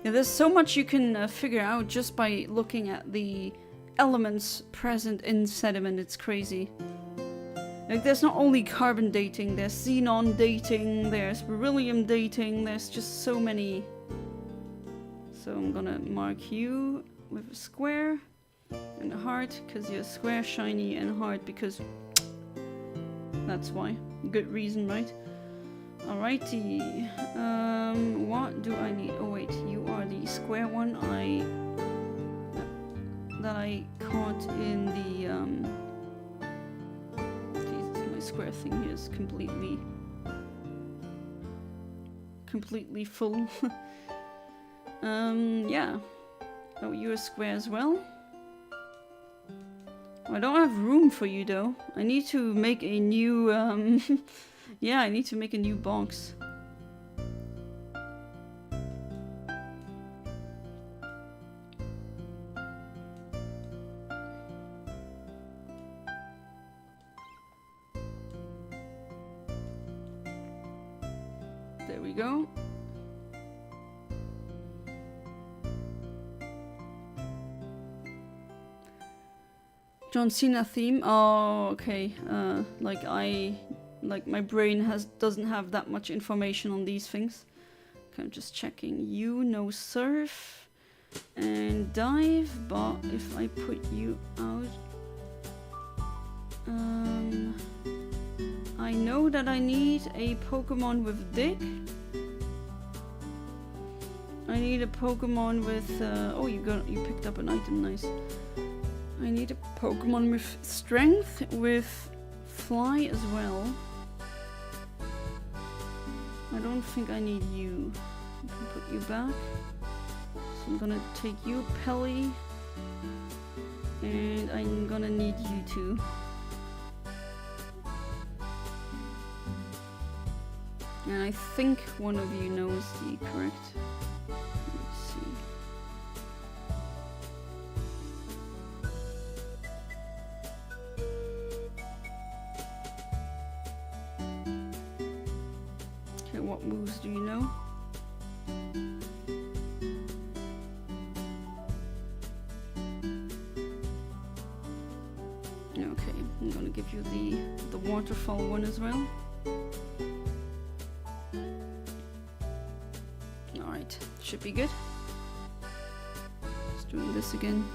Yeah, there's so much you can figure out just by looking at the elements present in sediment. It's crazy. Like, there's not only carbon dating, there's xenon dating, there's beryllium dating, there's just so many. So I'm gonna mark you with a square and a heart, because you're square, shiny, and heart, because that's why. Good reason, right? Alrighty. What do I need? Oh wait, you are the square one that I caught in the Jesus, my square thing here is completely full. Yeah. Oh, you're a square as well. I don't have room for you though. I need to make a new yeah, I need to make a new box. There we go. John Cena theme. Oh, okay. Like my brain doesn't have that much information on these things. Okay, I'm just checking. You know surf and dive, but if I put you out, I know that I need a Pokemon with dig. I need a Pokemon with oh, you picked up an item, nice. I need a Pokemon with strength, with fly as well. I don't think I need you. I can put you back. So I'm gonna take you, Pelly. And I'm gonna need you two. And I think one of you knows the correct. Let's see. Okay, what moves do you know? Okay, I'm gonna give you the waterfall one as well. Alright, should be good. Just doing this again.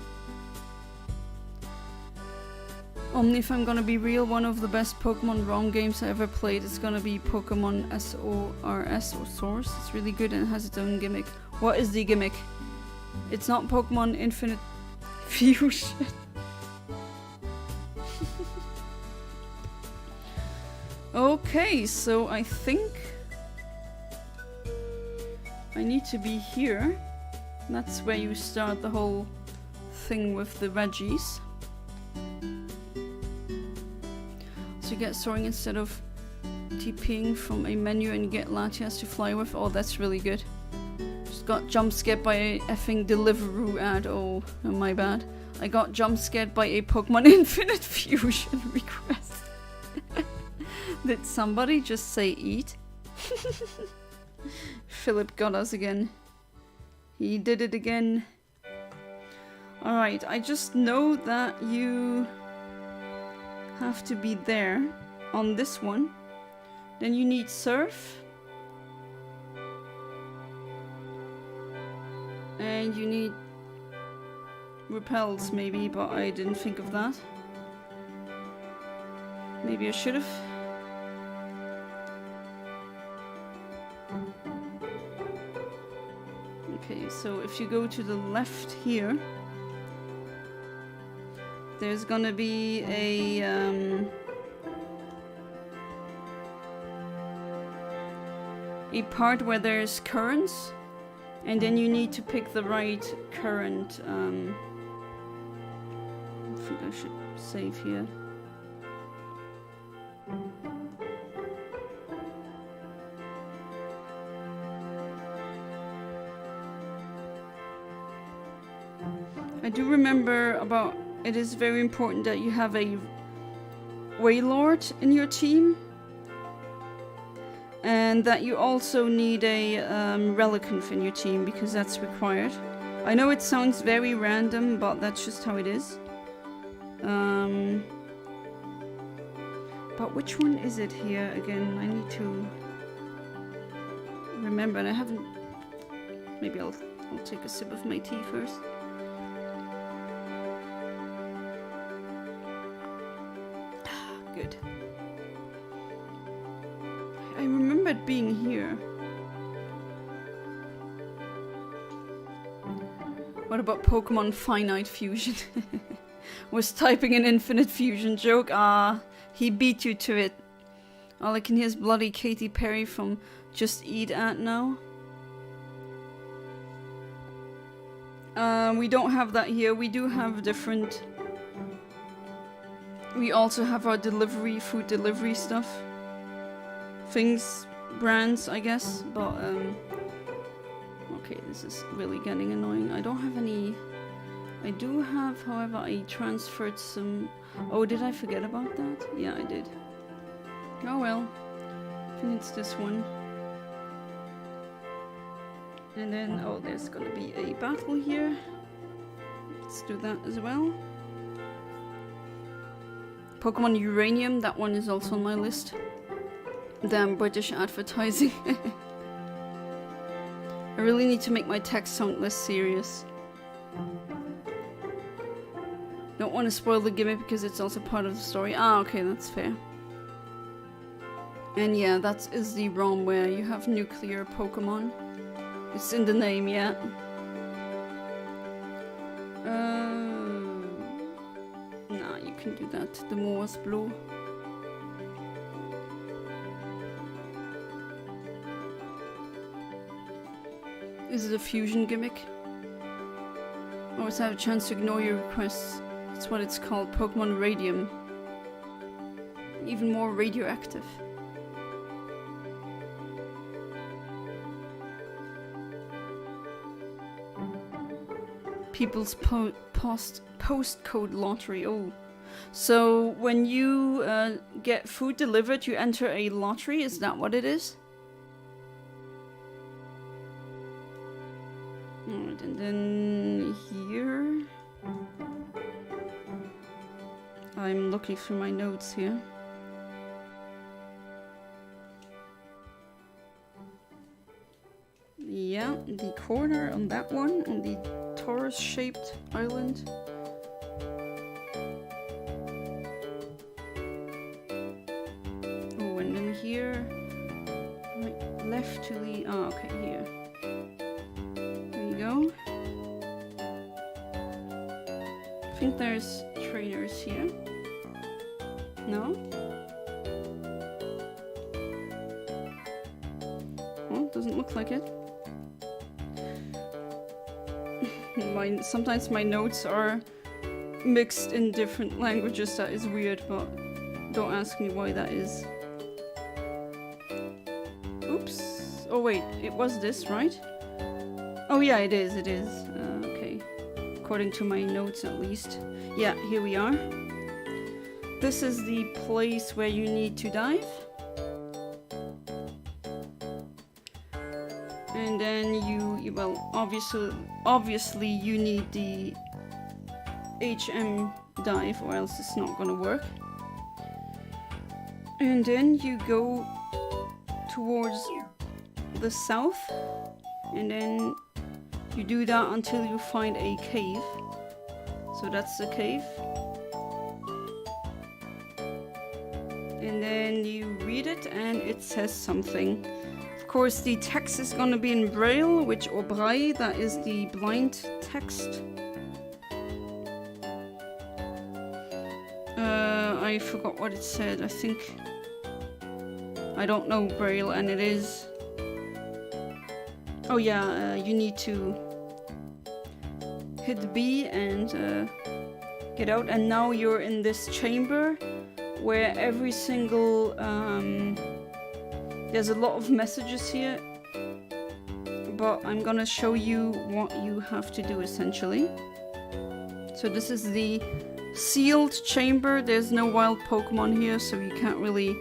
Only if I'm gonna be real, one of the best Pokemon ROM games I ever played is gonna be Pokemon SORS or Source. It's really good and it has its own gimmick. What is the gimmick? It's not Pokemon Infinite Fusion. Okay, so I think I need to be here. That's where you start the whole thing with the Reggies. So you get soaring instead of TPing from a menu and you get Latias to fly with. Oh, that's really good. Just got jump scared by a effing Deliveroo ad. Oh, my bad. I got jump scared by a Pokemon Infinite Fusion request. Did somebody just say eat? Philip got us again. He did it again. Alright, I just know that you have to be there on this one. Then you need Surf. And you need Repels maybe, but I didn't think of that. Maybe I should have. Okay, so if you go to the left here, there's gonna be a part where there's currents, and then you need to pick the right current. I think I should save here. I do remember about it is very important that you have a Wailord in your team, and that you also need a Relicanth in your team because that's required. I know it sounds very random, but that's just how it is. But which one is it here again? I need to remember, and I haven't. Maybe I'll take a sip of my tea first. Good. I remembered being here. What about Pokemon Finite Fusion? Was typing an Infinite Fusion joke? Ah, he beat you to it. All I can hear is bloody Katy Perry from Just Eat At now. We don't have that here. We do have different. We also have our food delivery stuff. Things, brands, I guess, but okay, this is really getting annoying. I don't have any. I do have, however, I transferred some. Oh, did I forget about that? Yeah, I did. Oh well. I think it's this one. And then, oh, there's gonna be a battle here. Let's do that as well. Pokemon Uranium, that one is also on my list. Damn British advertising. I really need to make my text sound less serious. Don't want to spoil the gimmick because it's also part of the story. Ah, okay, that's fair. And yeah, that is the ROM where you have nuclear Pokemon. It's in the name, yeah. Nah, you can do that. The Moor's Blue. Is it a fusion gimmick? Always have a chance to ignore your requests. That's what it's called, Pokemon Radium. Even more radioactive. People's postcode lottery. Oh. So when you get food delivered, you enter a lottery. Is that what it is? Alright, and then here... I'm looking through my notes here. Yeah, the corner on that one, on the torus-shaped island. Oh, and then here, right, left to the, oh, okay, here. There you go. I think there's trainers here. No? Well, doesn't look like it. Sometimes my notes are mixed in different languages. That is weird, but don't ask me why that is. Oops. Oh wait, it was this, right? Oh yeah, it is, okay. According to my notes at least. Yeah, here we are. This is the place where you need to dive. And then you well, obviously you need the HM dive or else it's not gonna work. And then you go towards the south, and then you do that until you find a cave. So that's the cave. And then you read it and it says something. Of course, the text is gonna be in Braille, or Braille, that is the blind text. I forgot what it said. I think... I don't know Braille, and it is... Oh yeah, you need to hit B and get out, and now you're in this chamber where every single... there's a lot of messages here, but I'm gonna show you what you have to do essentially. So this is the sealed chamber. There's no wild Pokemon here, so you can't really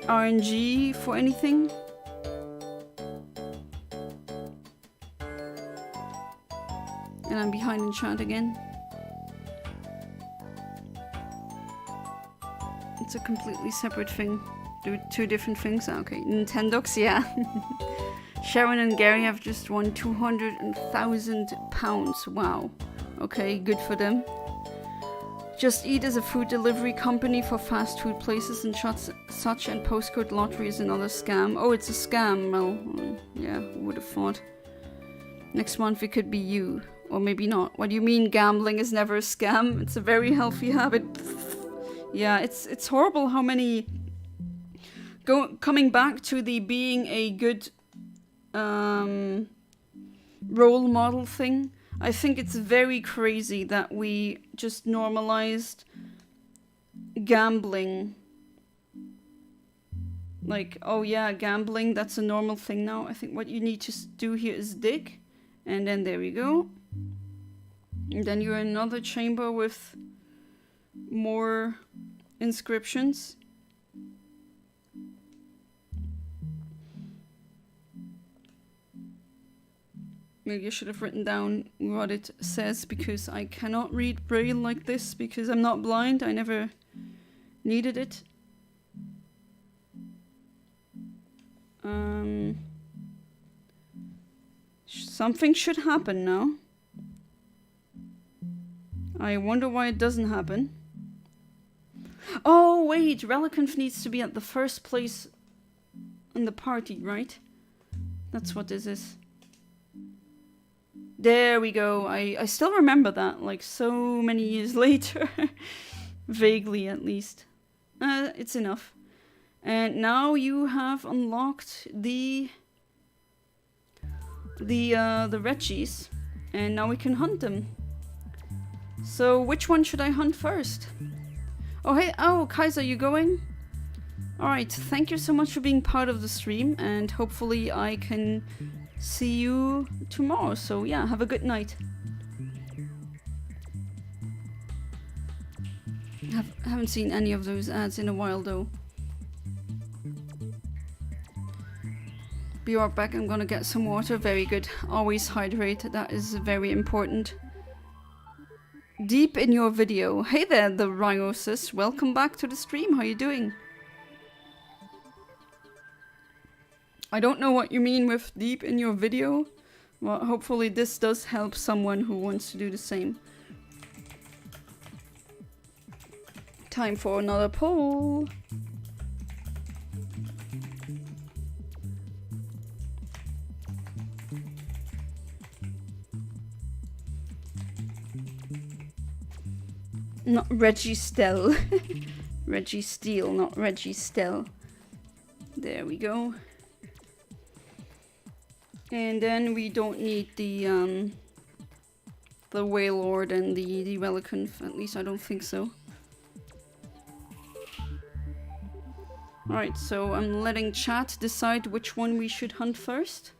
RNG for anything. And I'm behind in chat again. It's a completely separate thing. Do two different things? Okay, Nintendox, yeah. Sharon and Gary have just won £200,000. Wow. Okay, good for them. Just Eat is a food delivery company for fast food places and such, and postcode lottery is another scam. Oh, it's a scam. Well, yeah, who would have thought. Next month it could be you. Or maybe not. What do you mean gambling is never a scam? It's a very healthy habit. Yeah, it's horrible how many... Coming back to the being a good role model thing, I think it's very crazy that we just normalized gambling. Like, oh yeah, gambling, that's a normal thing now. I think what you need to do here is dig, and then there we go. And then you're in another chamber with more inscriptions. Maybe I should have written down what it says, because I cannot read Braille like this because I'm not blind. I never needed it. Something should happen now. I wonder why it doesn't happen. Oh wait, Relicanth needs to be at the first place in the party, right? That's what this is. There we go. I still remember that, like, so many years later. Vaguely, at least. It's enough. And now you have unlocked the Reggies, and now we can hunt them. So which one should I hunt first? Oh hey, oh Kaiser, you going? Alright, thank you so much for being part of the stream, and hopefully I can see you tomorrow. So yeah, have a good night. Haven't seen any of those ads in a while though. Be right back, I'm gonna get some water. Very good. Always hydrate, that is very important. Deep in your video. Hey there, the Rhinosis. Welcome back to the stream. How you doing? I don't know what you mean with deep in your video. Well, hopefully this does help someone who wants to do the same. Time for another poll. Not Reggie Stell. Reggie Steele, not Reggie Stell. There we go. And then we don't need the Wailord and the Relicanth. At least I don't think so. Alright, so I'm letting chat decide which one we should hunt first.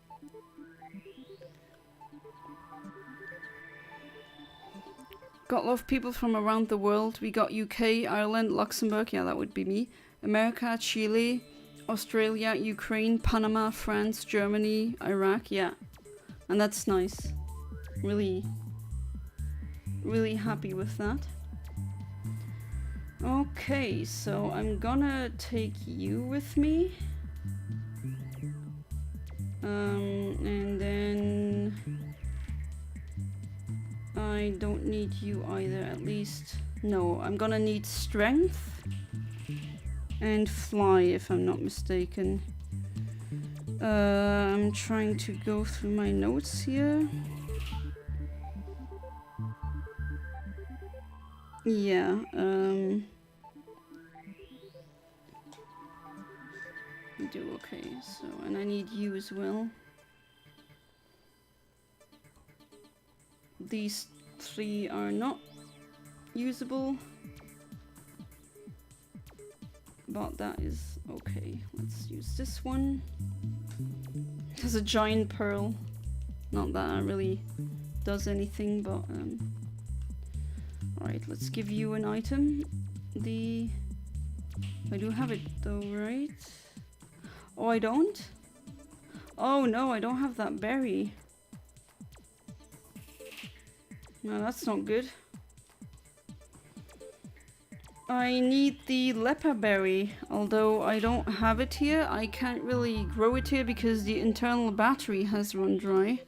Got a lot of people from around the world. We got UK, Ireland, Luxembourg, yeah, that would be me. America, Chile, Australia, Ukraine, Panama, France, Germany, Iraq, yeah. And that's nice. Really happy with that. Okay, so I'm gonna take you with me. And then I don't need you either, at least. No, I'm gonna need strength and fly, if I'm not mistaken. I'm trying to go through my notes here. Yeah, do okay, so, and I need you as well. These three are not usable, but that is okay. Let's use this one. There's a giant pearl. Not that it really does anything, but alright, let's give you an item. I do have it though, right? Oh, I don't? Oh no, I don't have that berry. No, that's not good. I need the leper berry, although I don't have it here. I can't really grow it here because the internal battery has run dry.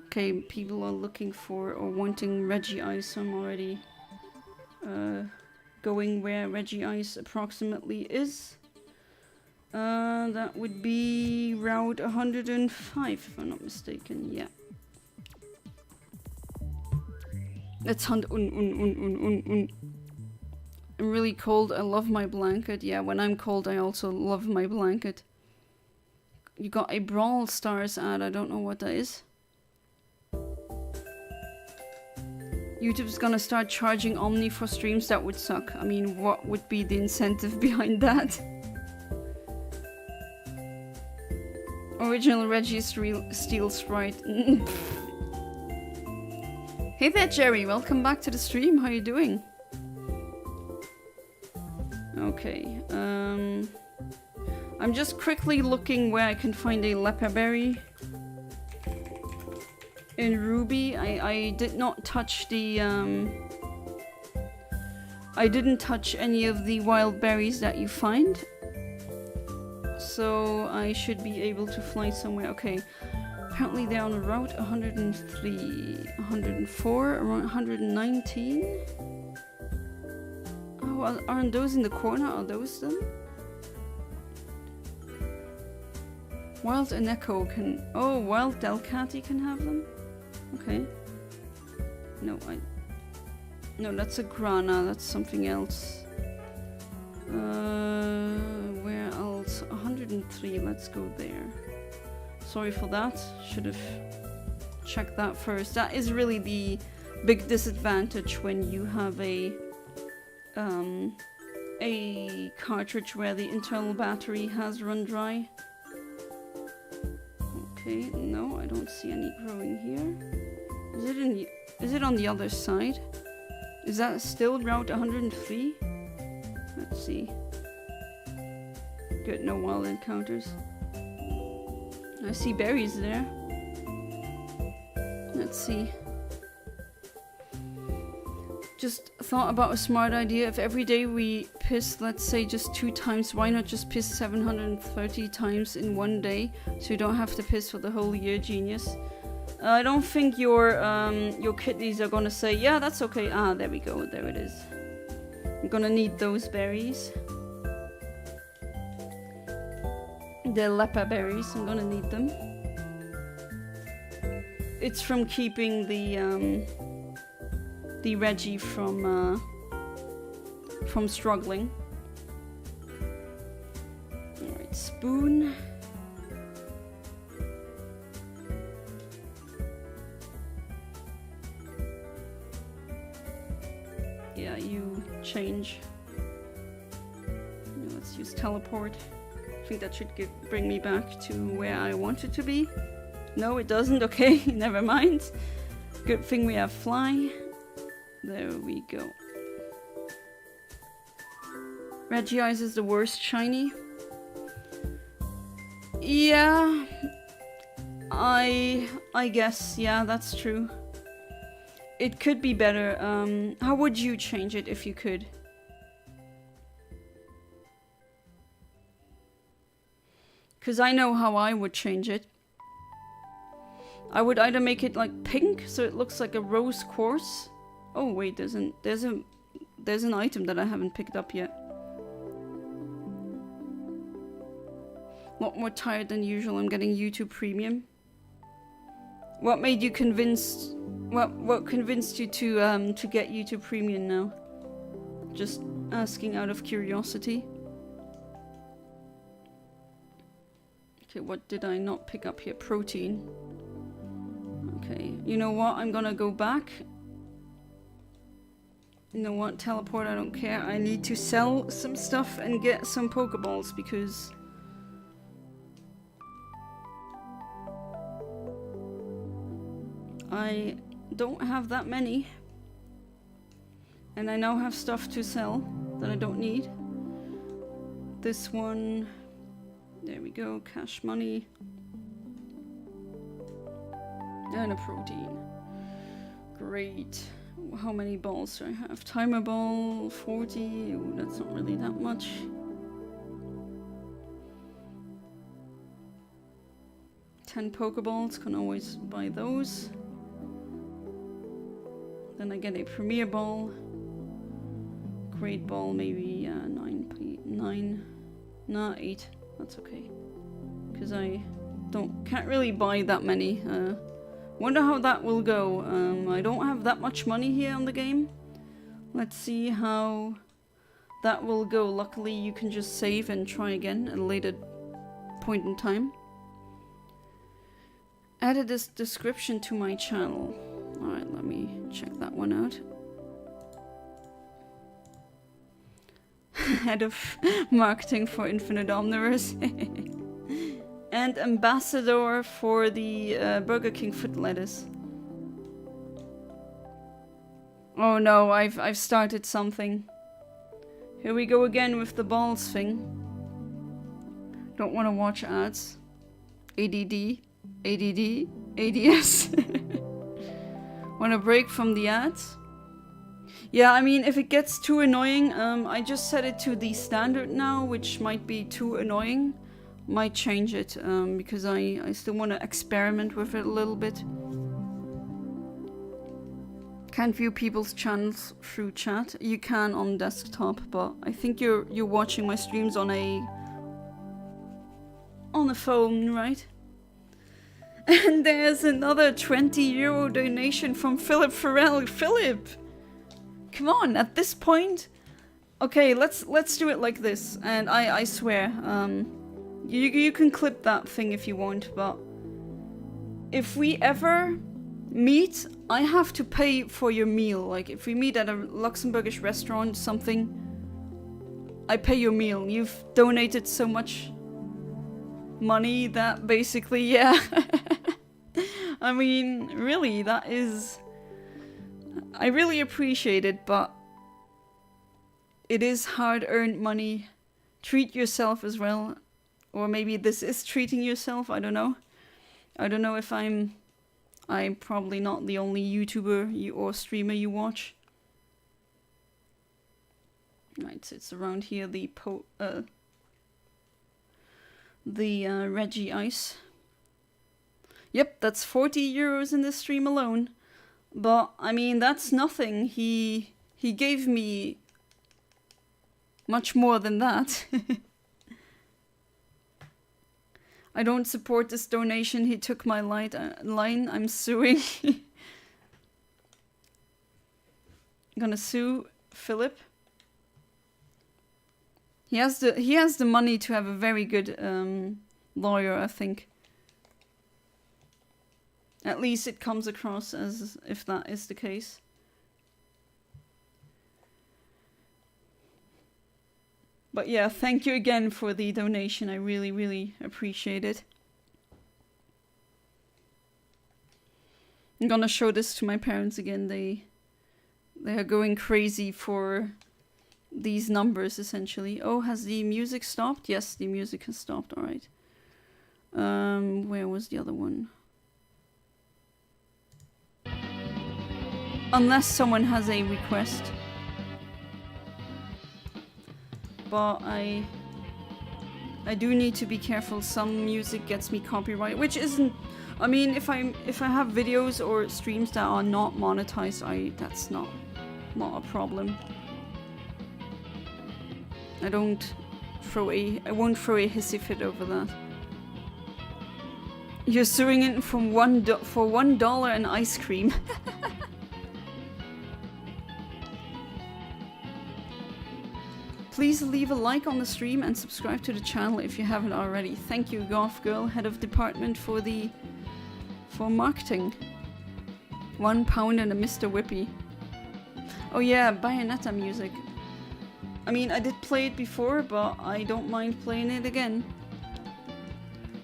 Okay, people are looking for or wanting Regice. I'm already going where Regice approximately is. That would be Route 105, if I'm not mistaken. Yeah. Let's hunt I'm really cold. I love my blanket. Yeah, when I'm cold, I also love my blanket. You got a Brawl Stars ad. I don't know what that is. YouTube's gonna start charging Omni for streams. That would suck. I mean, what would be the incentive behind that? Original Reggie's Steel Sprite. Hey there, Jerry. Welcome back to the stream. How you doing? Okay. I'm just quickly looking where I can find a leper berry. In Ruby, I did not touch the I didn't touch any of the wild berries that you find. So I should be able to fly somewhere. Okay. Apparently they're on Route 103, 104, around 119. Oh, aren't those in the corner? Are those them? Wild Echo can... Oh, Wild Delcatty can have them? Okay. No, No, that's a Grana. That's something else. Where else? 103. Let's go there. Sorry for that. Should have checked that first. That is really the big disadvantage when you have a cartridge where the internal battery has run dry. Okay, no, I don't see any growing here. Is it on the other side? Is that still Route 103? Let's see. Good, no wild encounters. I see berries there. Let's see. Just thought about a smart idea. If every day we piss, let's say, just 2 times, why not just piss 730 times in one day, so you don't have to piss for the whole year? Genius. I don't think your kidneys are gonna say, yeah, that's okay. Ah, there we go. There it is. I'm gonna need those berries. The lepa berries. I'm gonna need them. It's from keeping the Reggie from struggling. Alright, spoon. Yeah, you change. Let's use teleport. I think that should bring me back to where I wanted to be. No, it doesn't. Okay, never mind. Good thing we have fly. There we go. Regice is the worst shiny. Yeah, I guess. Yeah, that's true. It could be better. How would you change it if you could? Because I know how I would change it. I would either make it like pink, so it looks like a rose quartz. Oh wait, there's an item that I haven't picked up yet. A lot more tired than usual. I'm getting YouTube Premium. What made you convinced? What convinced you to get YouTube Premium now? Just asking out of curiosity. Okay, what did I not pick up here? Protein. Okay, you know what? I'm gonna go back. You know what? Teleport, I don't care. I need to sell some stuff and get some Pokeballs because I don't have that many. And I now have stuff to sell that I don't need. This one. There we go. Cash money. And a protein. Great. How many balls do I have? Timer ball, 40. Ooh, that's not really that much. $10 Pokeballs, can always buy those. Then I get a Premier Ball. Great Ball, maybe 9. Nah, 8. That's okay. Because I can't really buy that many. Wonder how that will go. I don't have that much money here on the game. Let's see how that will go. Luckily, you can just save and try again at a later point in time. Added this description to my channel. Alright, let me check that one out. Head of marketing for Infinite Omniverse. And ambassador for the Burger King foot lettuce. Oh no, I've started something. Here we go again with the balls thing. Don't want to watch ads. ADD, ADD, ADS. Want to break from the ads? Yeah, I mean, if it gets too annoying, I just set it to the standard now, which might be too annoying. Might change it, because I still want to experiment with it a little bit. Can't view people's channels through chat. You can on desktop, but I think you're watching my streams on a phone, right? And there's another €20 donation from Philip Farrell. Philip, come on! At this point, okay, let's do it like this. And I swear, you can clip that thing if you want, but if we ever meet, I have to pay for your meal. Like, if we meet at a Luxembourgish restaurant, something, I pay your meal. You've donated so much money that basically, yeah. I mean, really, that is... I really appreciate it, but it is hard-earned money. Treat yourself as well. Or maybe this is treating yourself, I don't know. I don't know if I'm probably not the only YouTuber or streamer you watch. Right, so it's around here, the Reggie Ice. Yep, that's 40 euros in this stream alone. But, I mean, that's nothing. He gave me much more than that. I don't support this donation. He took my line. I'm suing. I'm gonna sue Philip. He has the money to have a very good lawyer, I think. At least it comes across as if that is the case. But yeah, thank you again for the donation. I really, really appreciate it. I'm gonna show this to my parents again. They are going crazy for these numbers, essentially. Oh, has the music stopped? Yes, the music has stopped. All right. Where was the other one? Unless someone has a request. But I do need to be careful. Some music gets me copyright, which isn't. I mean, if I have videos or streams that are not monetized, that's not a problem. I won't throw a hissy fit over that. You're suing it for $1 and ice cream. Please leave a like on the stream and subscribe to the channel if you haven't already. Thank you, Golf Girl, head of department for marketing. £1 and a Mr. Whippy. Oh yeah, Bayonetta music. I mean, I did play it before, but I don't mind playing it again.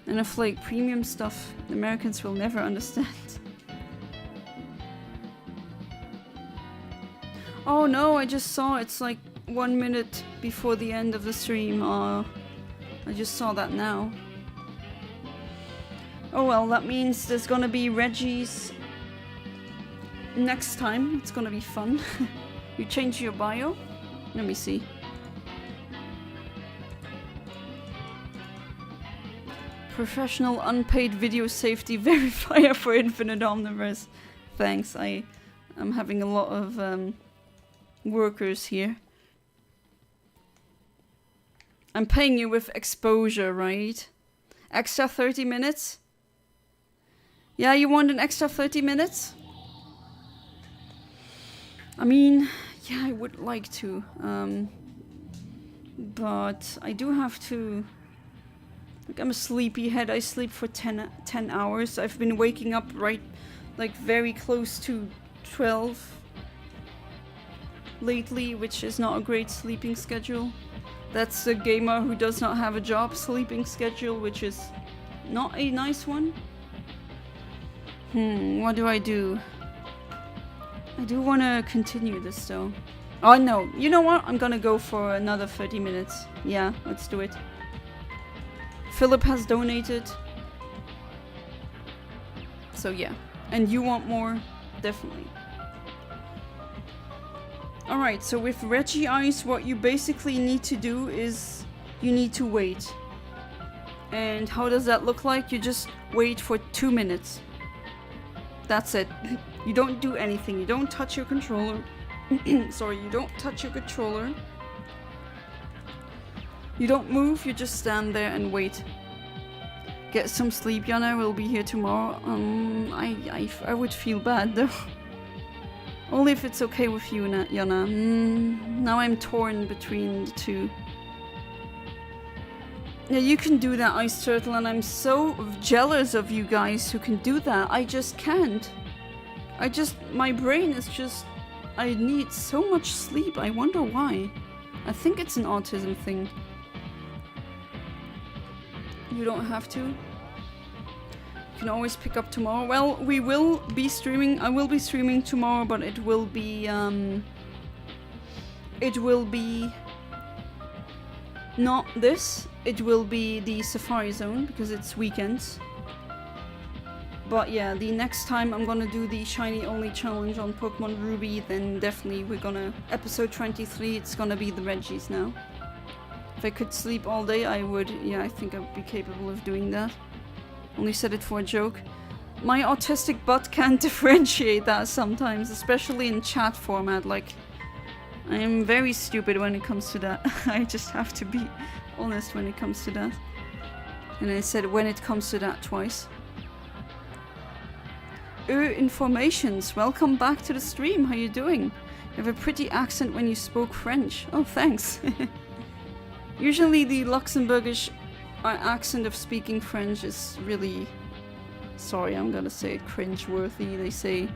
And if like premium stuff, the Americans will never understand. Oh no, I just saw it's like 1 minute before the end of the stream. I just saw that now. Oh well, that means there's gonna be Reggie's next time. It's gonna be fun. You change your bio? Let me see. Professional unpaid video safety verifier for Infinite Omniverse. Thanks, I'm having a lot of workers here. I'm paying you with exposure, right? Extra 30 minutes? Yeah, you want an extra 30 minutes? I mean, yeah, I would like to. But I do have to... Like, I'm a sleepyhead. I sleep for 10 hours. I've been waking up like very close to 12 lately, which is not a great sleeping schedule. That's a gamer who does not have a job sleeping schedule, which is not a nice one. What do I do? I do want to continue this though. Oh no, you know what? I'm gonna go for another 30 minutes. Yeah, let's do it. Philip has donated. So yeah. And you want more? Definitely. Alright, so with Reggie Ice, what you basically need to do is you need to wait. And how does that look like? You just wait for 2 minutes. That's it. You don't do anything. You don't touch your controller. Sorry, you don't touch your controller. You don't move, you just stand there and wait. Get some sleep, Yana will be here tomorrow. I would feel bad though. Only if it's okay with you, Yana. Now I'm torn between the two. Yeah, you can do that, Ice Turtle, and I'm so jealous of you guys who can do that. I just can't. My brain is just, I need so much sleep. I wonder why. I think it's an autism thing. You don't have to. You can always pick up tomorrow. Well, we will be streaming. I will be streaming tomorrow, but it will be not this. It will be the Safari Zone because it's weekends. But yeah, the next time I'm gonna do the shiny only challenge on Pokemon Ruby, then definitely we're gonna episode 23. It's gonna be the Reggies now. If I could sleep all day, I would. Yeah, I think I'd be capable of doing that. Only said it for a joke. My autistic butt can't differentiate that sometimes, especially in chat format. Like, I am very stupid when it comes to that. I just have to be honest when it comes to that. And I said when it comes to that twice. Informations, welcome back to the stream. How you doing? You have a pretty accent when you spoke French. Oh, thanks. Usually the Luxembourgish accent of speaking French is really, sorry, I'm gonna say it, cringe-worthy. They say,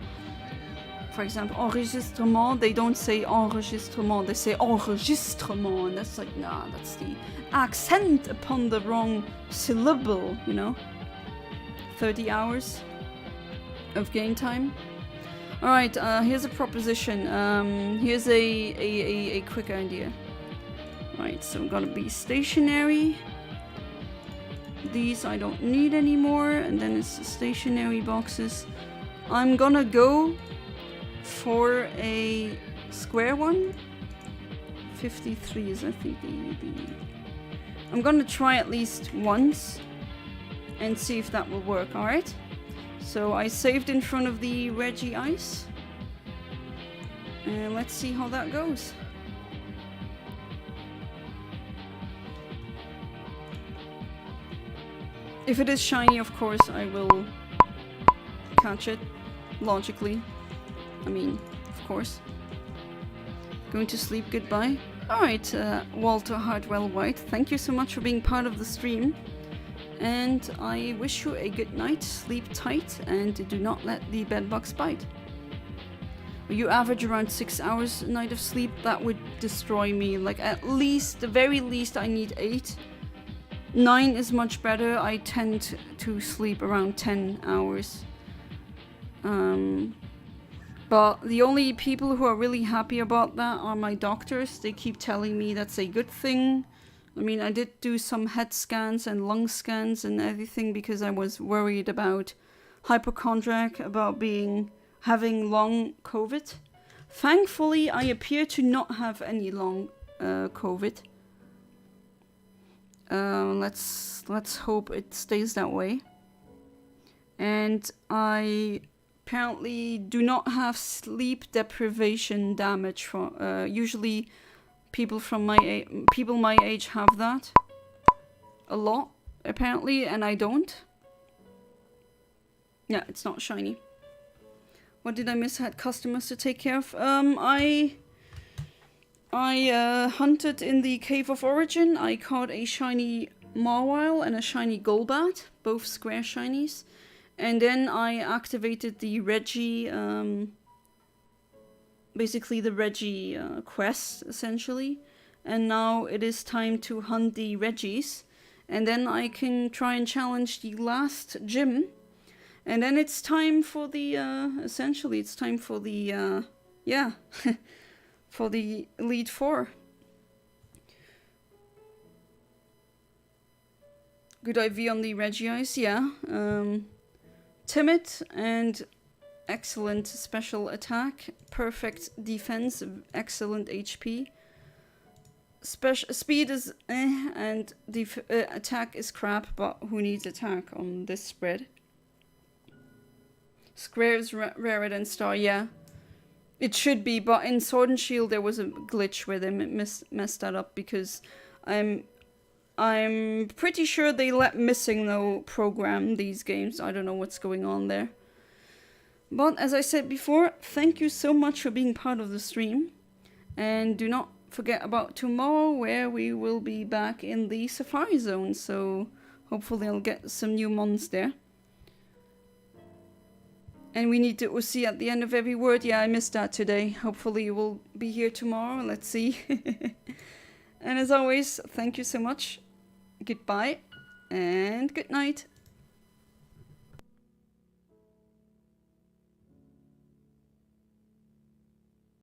for example, enregistrement, they don't say enregistrement, they say enregistrement, and that's like, nah, that's the accent upon the wrong syllable, you know? 30 hours of game time. Alright, here's a proposition. Here's a quick idea. Right, so I'm gonna be stationary. These I don't need anymore, and then it's the stationary boxes. I'm gonna go for a square one. 53 is I think the I'm gonna try at least once and see if that will work, alright? So I saved in front of the Reggie Ice. And let's see how that goes. If it is shiny, of course, I will catch it, logically. I mean, of course. Going to sleep, goodbye. Alright, Walter Hartwell White, thank you so much for being part of the stream. And I wish you a good night, sleep tight, and do not let the bedbugs bite. You average around 6 hours a night of sleep, that would destroy me. Like, at least, the very least, I need 8. 9 is much better. I tend to sleep around 10 hours. But the only people who are really happy about that are my doctors. They keep telling me that's a good thing. I mean, I did do some head scans and lung scans and everything because I was worried about hypochondriac, about having long COVID. Thankfully, I appear to not have any long COVID. Let's hope it stays that way. And I apparently do not have sleep deprivation damage from usually people my age have that a lot apparently, and I don't. Yeah, it's not shiny. What did I miss? I had customers to take care of. I hunted in the Cave of Origin. I caught a shiny Mawile and a shiny Golbat, both square shinies. And then I activated the Reggie, basically the Reggie quest, essentially. And now it is time to hunt the Reggies. And then I can try and challenge the last gym. And then it's time for the, essentially it's time for the, yeah, for the Elite Four. Good IV on the Regice, yeah. Timid and excellent special attack, perfect defense, excellent HP. Speed is and attack is crap, but who needs attack on this spread? Square is rarer than Star, yeah. It should be, but in Sword and Shield there was a glitch where they messed that up because I'm pretty sure they let Missing No program these games. I don't know what's going on there. But as I said before, thank you so much for being part of the stream. And do not forget about tomorrow where we will be back in the Safari Zone. So hopefully I'll get some new mons there. And we need the OC at the end of every word. Yeah, I missed that today. Hopefully you will be here tomorrow. Let's see. And as always, thank you so much. Goodbye and good night.